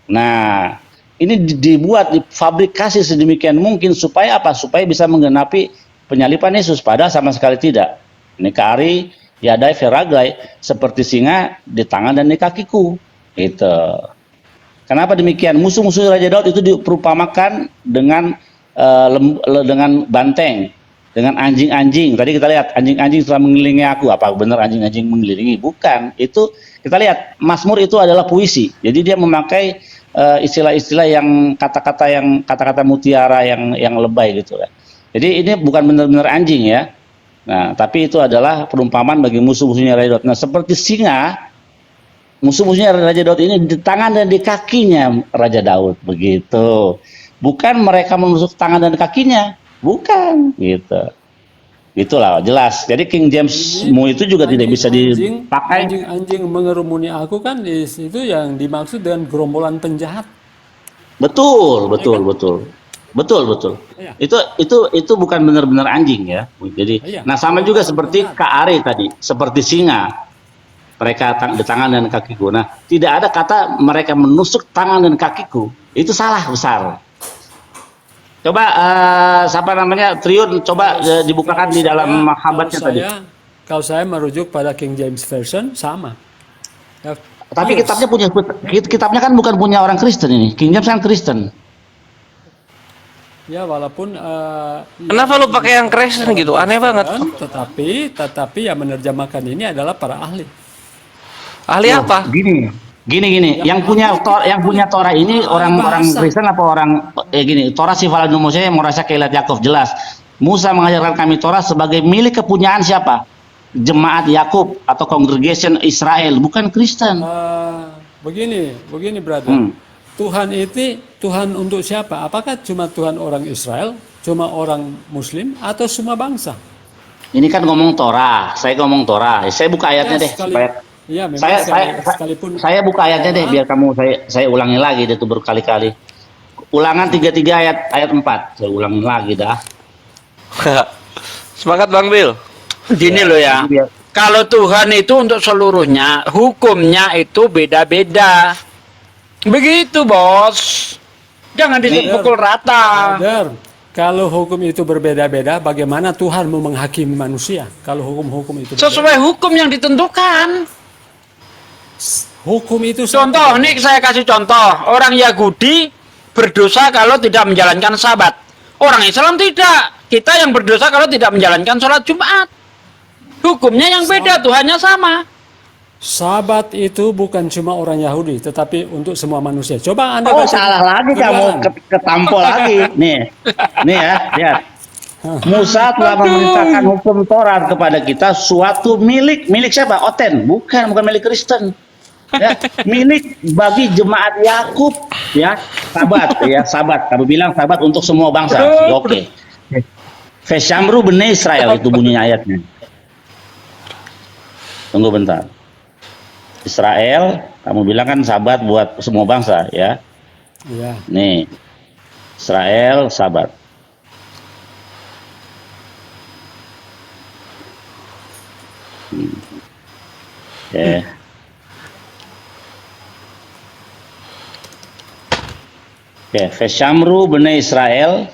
Nah, ini dibuat, difabrikasi sedemikian mungkin supaya apa? Supaya bisa menggenapi penyalipan Yesus, padahal sama sekali tidak. Ini ka'ari yadai veraglai, seperti singa di tangan dan di kakiku. Gitu. Kenapa demikian? Musuh-musuh Raja Daud itu diperumpamakan dengan banteng, dengan anjing-anjing. Tadi kita lihat anjing-anjing telah mengelilingi aku. Apa benar anjing-anjing mengelilingi? Bukan. Itu kita lihat Mazmur itu adalah puisi. Jadi dia memakai istilah-istilah yang kata-kata mutiara yang lebay gitu ya. Jadi ini bukan benar-benar anjing ya. Nah, tapi itu adalah perumpamaan bagi musuh-musuhnya Raja Daud. Nah, seperti singa, musuh-musuhnya Raja Daud ini di tangan dan di kakinya Raja Daud, begitu. Bukan mereka menusuk tangan dan kakinya, bukan, gitu. Itulah jelas. Jadi King James-mu itu juga tidak bisa dipakai. Anjing-anjing mengerumuni aku kan itu yang dimaksud dengan gerombolan penjahat. Betul. Iya. Itu bukan benar-benar anjing ya. Jadi, Iya. nah sama juga seperti ka'ari tadi, seperti singa. Mereka di tangan dan kakiku. Nah, tidak ada kata mereka menusuk tangan dan kakiku. Itu salah besar. Coba siapa namanya Triun, coba dibukakan di dalam habatnya tadi. Kalau saya merujuk pada King James Version sama. Ya, Tapi yes. kitabnya kan bukan punya orang Kristen ini. King James kan Kristen. Ya walaupun Kenapa lu pakai yang Kristen gitu? Aneh banget. tetapi yang menerjemahkan ini adalah para ahli. Ahli apa? Gini. Yang punya Torah ini orang Kristen apa orang gini. Torah Sifaladun Mose merasa Keilat Yakov, jelas. Musa mengajarkan kami Torah sebagai milik kepunyaan siapa? Jemaat Yakub atau congregation Israel, bukan Kristen. Begini brother. Tuhan itu Tuhan untuk siapa? Apakah cuma Tuhan orang Israel, cuma orang Muslim, atau semua bangsa? Ini kan ngomong Torah, saya ngomong Torah. Saya buka ayatnya deh. Ya, memang sekalipun Saya buka ayatnya deh, biar kamu saya ulangi lagi deh tuh berkali-kali. Ulangan 33 ayat 4. Saya ulangi lagi dah. Semangat Bang Bill. Gini loh ya. Kalau Tuhan itu untuk seluruhnya, hukumnya itu beda-beda. Begitu, Bos. Jangan dipukul rata. Brother, kalau hukum itu berbeda-beda, bagaimana Tuhan mau menghakimi manusia? Kalau hukum itu berbeda. Sesuai hukum yang ditentukan. Hukum itu Contoh, nih saya kasih contoh. Orang Yahudi berdosa kalau tidak menjalankan Sabat. Orang Islam tidak. Kita yang berdosa kalau tidak menjalankan sholat Jumat. Hukumnya yang beda, Tuhannya sama. Sabat itu bukan cuma orang Yahudi, tetapi untuk semua manusia. Coba Anda Oh, baca salah lagi kamu, ketampol lagi. Nih ya, lihat. Musa telah memerintahkan hukum Taurat kepada kita suatu milik siapa? Oten, bukan milik Kristen. Ya, milik bagi jemaat Yakub, ya, Sabat. Kamu bilang Sabat untuk semua bangsa. Oke. Feshamru bene Israel itu bunyinya ayatnya. Tunggu bentar. Israel, kamu bilang kan sahabat buat semua bangsa ya. Ya. Nih, Israel sahabat. Oke. Oke, Veshamru bene Israel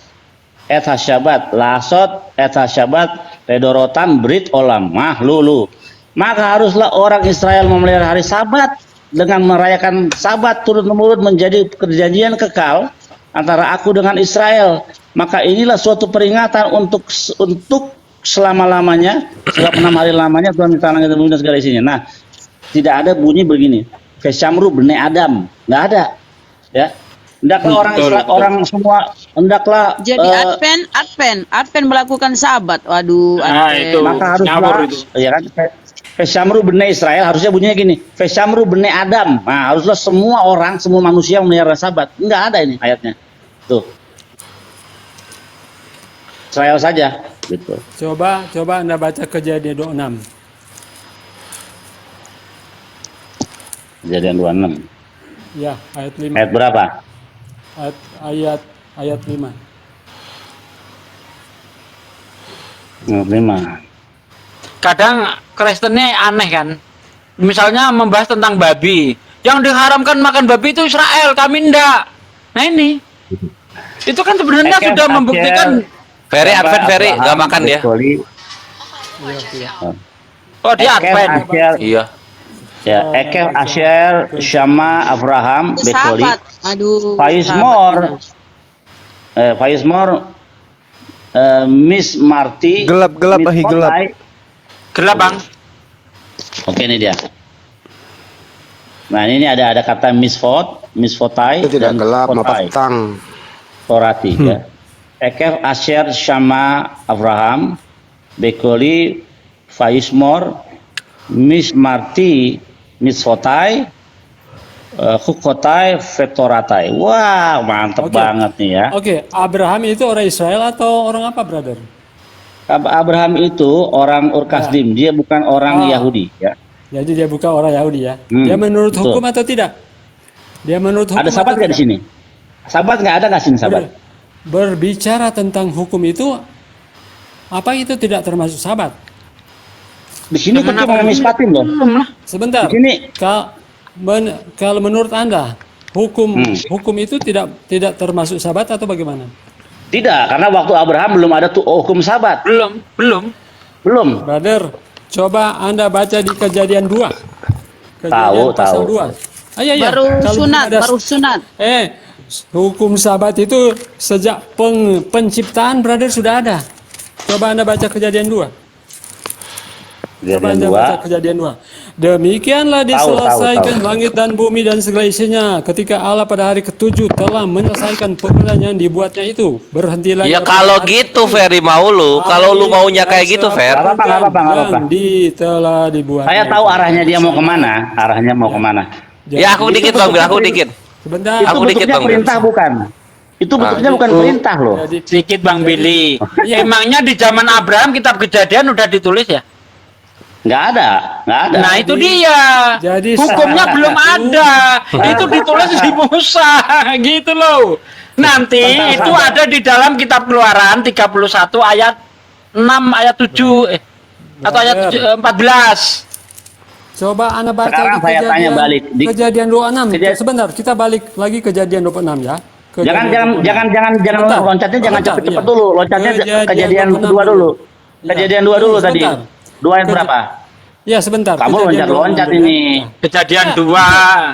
et hasyabat lasot et hasyabat redorotan brit olam mahlulu. Maka haruslah orang Israel memelihara hari Sabat dengan merayakan Sabat turun-temurun menjadi perjanjian kekal antara aku dengan Israel. Maka inilah suatu peringatan untuk selama-lamanya, selama 6 hari lamanya Tuhan minta langit dan bumi dan segala isinya. Nah, tidak ada bunyi begini. Veshamru bene Adam, nggak ada, ya. Hendaklah orang Israel, orang semua hendaklah Jadi Advent melakukan sabat. Waduh, Nah, Advent. itu. maka Ngawur haruslah itu. ya kan Veshamru bene Israel harusnya bunyinya gini, Veshamru bene Adam. Nah, haruslah semua orang, semua manusia memelihara sabat. Enggak ada ini ayatnya. Tuh. Israel saja gitu. Coba Anda baca Kejadian 26. Kejadian 26. Ya, ayat 5. Ayat berapa? Ayat 5. Ayat 5. Kadang Kristennya aneh kan. Misalnya membahas tentang babi. Yang diharamkan makan babi itu Israel, kami enggak. Nah ini. Itu kan sebenarnya sudah membuktikan. Ferry, Advent Ferry, nggak makan dia. Oh dia Advent. Iya. Ya, Ekel, Asher, Shama, Abraham, Bekoli, Sabat. Aduh. Faizmor, Miss Marty, Gelap-gelap, Miss ahi, gelap. Kotai. Gelap bang. Oke, ini dia. Nah, ini ada kata misfotai Itu tidak dan gelap, mau fotai, petang. forati ya. Ekel, Asher, Shama, Abraham, Bekoli, Faizmor, Miss Marty, Miss Fotai, Hukotai, Vetoratai. Wah, mantep Oke. banget nih ya. Oke, Abraham itu orang Israel atau orang apa, brother? Abraham itu orang Ur Kasdim, dia bukan orang Oh. Yahudi ya. Jadi dia bukan orang Yahudi ya. Hmm, Dia menurut betul. hukum atau tidak? Dia menurut hukum Ada sabat atau nggak di tidak? sini? Sabat nggak ada nggak sini sabat? Berbicara tentang hukum itu, apa itu tidak termasuk sabat? Di sini tentu mispatin loh. Sebentar. Di sini Kalau menurut Anda, hukum Hmm. hukum itu tidak termasuk sabat atau bagaimana? tidak, karena waktu Abraham belum ada tuh hukum sabat, Belum. belum. Brother, coba Anda baca di Kejadian 2. Tahu, pasal tahu. 2. Iya. Baru Kalau sunat, ada- baru sunat. Hukum sabat itu sejak penciptaan, brother, sudah ada. Coba Anda baca Kejadian 2. Coba Kejadian Anda 2. baca Kejadian 2. Demikianlah diselesaikan tahu. langit dan bumi dan segala isinya ketika Allah pada hari ke-7 telah menyelesaikan pekerjaan yang dibuatnya itu. Berhentilah. Ya kalau gitu Ferry mau lu, kalau lu maunya kayak gitu Fer. Nggak apa-apa. Telah dibuat. Saya tahu arahnya dia mau kemana. Arahnya mau kemana. Ya aku dikit Bang, aku dikit. Sebentar. Itu Aku dikit, bentuknya Bang. perintah bukan? Itu bentuknya bukan perintah loh. Jadi, Sedikit Bang Billy. Iya. Emangnya di zaman Abraham kitab Kejadian udah ditulis ya? Nggak ada. Nah itu dia. jadi Hukumnya sabat belum itu- ada. Itu ditulis di Musa, gitu loh. Nanti itu ada di dalam kitab Keluaran 31 ayat 6 ayat 7 atau ayat 14. Coba Anda baca Sekarang di saya tanya balik. Kejadian 26. Kejadian- Sebentar, kita balik lagi Kejadian 26 ya. Jangan Kejadian 26. loncatnya jangan Bentar, cepet-cepet iya. dulu. Loncatnya kejadian 26 kedua dulu. Ya. Kejadian 2 dulu tadi. Sebentar. 2 ayat berapa? Ya, sebentar. Kamu Kejadian 26 loncat-loncat dulu, ya. ini. Kejadian 2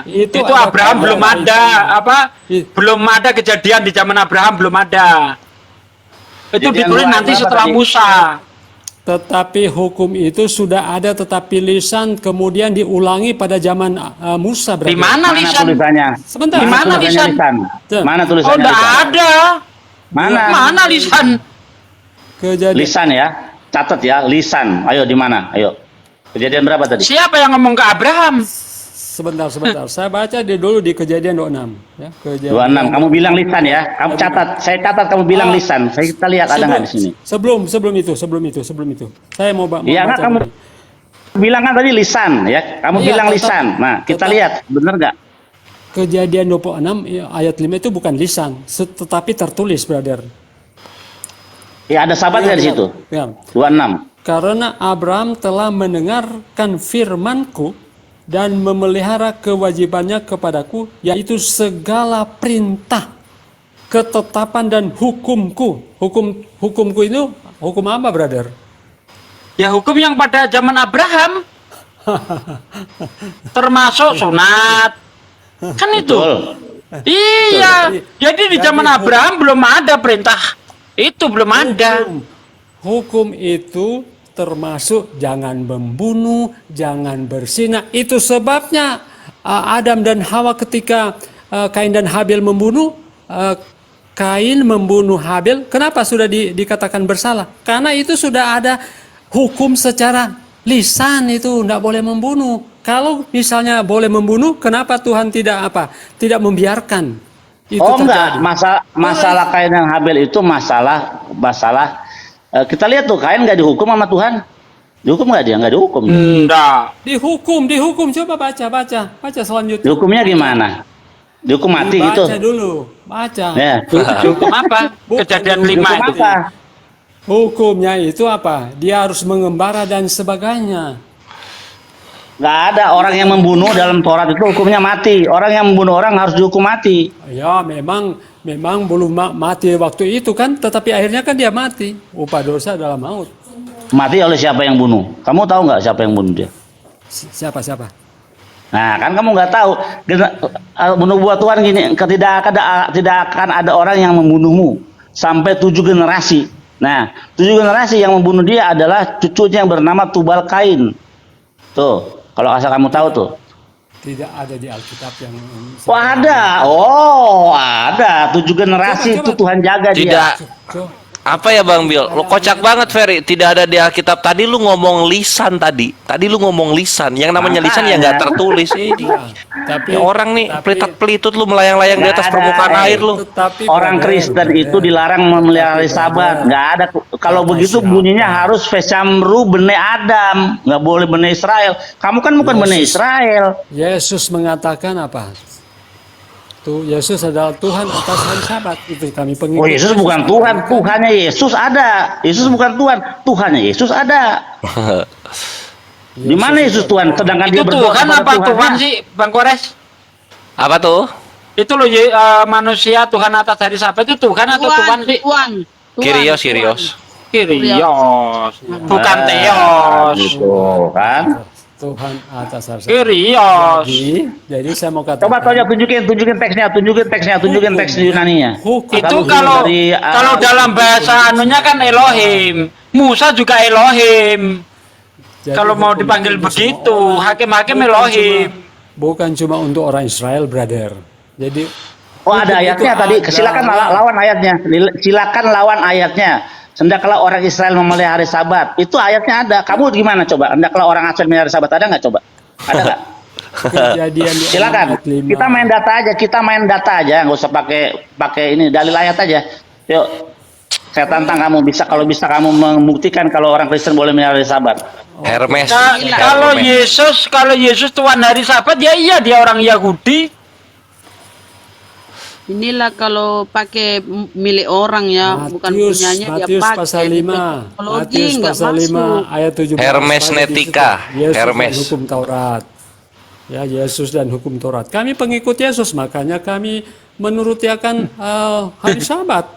Itu itu ada Abraham belum kabar ada itu. belum ada kejadian di zaman Abraham belum ada. Itu Kejadian ditulis 2 nanti berapa setelah tadi? Musa. Tetapi hukum itu sudah ada tetapi lisan kemudian diulangi pada zaman Musa berarti. Di mana Mana lisan? tulisannya? Sebentar. Di mana tulisannya lisan? Mana Oh, tulisannya enggak lisan? ada. Mana? Mana lisan? Kejadian Lisan ya. Catat ya, lisan. Ayo di mana? Ayo. Kejadian berapa tadi? Siapa yang ngomong ke Abraham? sebentar. Saya baca dulu di Kejadian 26 ya. Kejadian 26. Kamu bilang lisan ya. Kamu catat. Saya catat kamu bilang lisan. Kita lihat ada nggak di sini? Sebelum itu. Saya mau Iya, baca kamu- dulu. bilang kan tadi lisan ya. Kamu Iya, bilang tetap- lisan. Nah, kita tetap- lihat benar nggak? Kejadian 26 ayat 5 itu bukan lisan, tetapi tertulis, brother. Ya ada sahabat nggak di situ? Ya. 26. Karena Abraham telah mendengarkan firmanku dan memelihara kewajibannya kepadaku, yaitu segala perintah, ketetapan dan hukumku. Hukumku itu hukum apa, brother? Ya hukum yang pada zaman Abraham. Termasuk sunat. Kan itu. Betul. Iya. Jadi di zaman Abraham belum ada perintah. Itu belum ada. Hukum itu termasuk jangan membunuh, jangan berzinah. Itu sebabnya Adam dan Hawa ketika Kain dan Habil membunuh, Kain membunuh Habil, kenapa sudah dikatakan bersalah? Karena itu sudah ada hukum secara lisan, itu tidak boleh membunuh. Kalau misalnya boleh membunuh, kenapa Tuhan tidak membiarkan itu Oh terjadi? enggak, masalah Kain dan Habil itu masalah kita lihat tuh Kain nggak dihukum sama Tuhan. Dihukum nggak dia? Nggak dihukum. Enggak. Dihukum. Coba baca selanjutnya. Dihukumnya gimana? Dihukum mati gitu. Baca dulu, baca. Ya. Hukum apa? Kejadian 5 Dihukum itu. apa? Hukumnya itu apa? Dia harus mengembara dan sebagainya. Nggak ada orang yang membunuh dalam Taurat itu hukumnya mati. Orang yang membunuh orang harus dihukum mati. Ya, memang belum mati waktu itu kan, tetapi akhirnya kan dia mati. Upah dosa adalah maut. Mati oleh siapa yang bunuh? Kamu tahu nggak siapa yang bunuh dia? Siapa? Nah, kan kamu nggak tahu. Bunuh buat Tuhan gini, tidak akan ada orang yang membunuhmu sampai 7 generasi. Nah, 7 generasi yang membunuh dia adalah cucunya yang bernama Tubal Kain. Tuh, kalau asal kamu tahu tuh. Tidak ada di Alkitab yang Oh ada, oh ada 7 generasi Coba. itu Tuhan jaga dia. Tidak. Co- Apa ya Bang Bil? Lo kocak banget Ferry. Tidak ada di Alkitab. Tadi lu ngomong lisan tadi. Tadi lu ngomong lisan. Yang namanya lisan ya nggak tertulis. Tapi Orang nih pelitak pelitut lu melayang-layang di atas Nggak ada, permukaan air lu. Tetapi Orang Kristen itu dilarang memelihara sabat, nggak ada. Kalau begitu bunyinya harus Vesamru bene Adam, nggak boleh bene Israel. Kamu kan bukan bene Israel. Yesus mengatakan apa? Tuh, Yesus adalah Tuhan atas hari Sabat. Itu kami pengikut. Oh Yesus bukan Tuhan, Tuhannya Yesus ada. Yesus bukan Tuhan, Tuhannya Yesus ada. Di mana Yesus Tuhan? Sedangkan Itu dia berdoa Tuhan kepada apa Tuhan Tuhannya. sih, Bang Kores? Apa tuh? Itu loh manusia Tuhan atas hari Sabat itu Tuhan atau Tuhan sih? Tuhan. Kyrios, Kyrios. Kyrios, bukan Theos. Gitu kan? Tuhan atas hari Sabat. Kyrios. Jadi saya mau katakan. Coba tanya tunjukin teks Yunaninya. Hukum. Itu Kamu kalau dari, kalau dalam bahasa anunya kan Elohim. Musa juga Elohim. Jadi Kalau mau hukum dipanggil itu begitu, semua orang. hakim-hakim Bukan Elohim. Bukan cuma untuk orang Israel, brother. Jadi Oh ada hukum ayatnya itu tadi. ada. Silakan lawan ayatnya. Silakan lawan ayatnya. Hendaklah orang Israel memelihara hari Sabat. Itu ayatnya ada. Kamu gimana coba? Hendaklah orang Israel memelihara Sabat, ada nggak coba? Ada nggak? Kejadian di Silakan. ayat 5. Kita main data aja. Nggak usah pakai ini dalil ayat aja. Yuk. Saya tantang kamu kalau bisa kamu membuktikan kalau orang Kristen boleh memelihara hari Sabat. Hermes. Nah, Hermes. kalau Yesus Tuhan hari Sabat, ya iya dia orang Yahudi. Inilah kalau pakai milik orang ya, bukan punyanya dia Matius pakai. pasal 5. Teknologi Matius nggak pasal 5 masuk. ayat 17. Hermes Ada di Netika. situ. Yesus Hermes. dan hukum Taurat. Ya, Yesus dan hukum Taurat. Kami pengikut Yesus, makanya kami menuruti akan hari Sabat.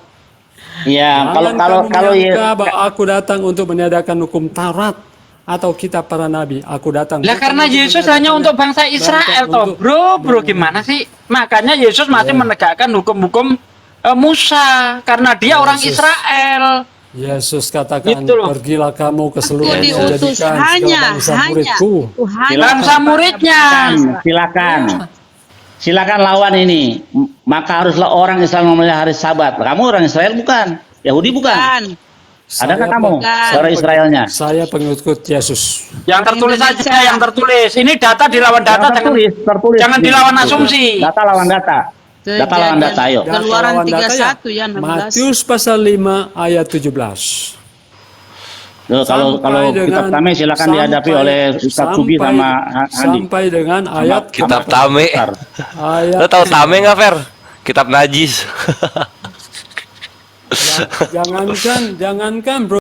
Ya, Jangan kalau kamu menyangka bahwa aku datang untuk meniadakan hukum Taurat atau kitab para nabi. Aku datang. Lah bukan karena untuk Yesus meniadakan hanya untuk bangsa Israel toh, untuk- bro gimana sih? Makanya Yesus masih menegakkan hukum-hukum Musa karena dia orang Yesus. Israel. Yesus katakan, Gitu loh. pergilah kamu ke seluruh Aku dunia, diutus jadikan segala hanya bangsa muridku. Tuhan. Bangsa muridnya. Silakan lawan ini. Maka haruslah orang Israel memelihara hari Sabat. Kamu orang Israel bukan? Yahudi bukan? Bukan. Adakah Saya kamu? bukan. Orang Israelnya. Saya pengikut Yesus. Yang tertulis Indonesia. aja, yang tertulis. Ini data dilawan data, Tertulis. jangan dilawan asumsi. Data lawan data. Data lawan data, ayo. Keluaran Data lawan data 31 ya 16. Matius pasal 5 ayat 17. Loh, kalau kitab Tame silakan dihadapi oleh Ustaz Sugi sama Handi. Sampai dengan ayat Kitab Tame. ayat Lo tahu Tame nggak, Fer? Kitab najis. jangankan bro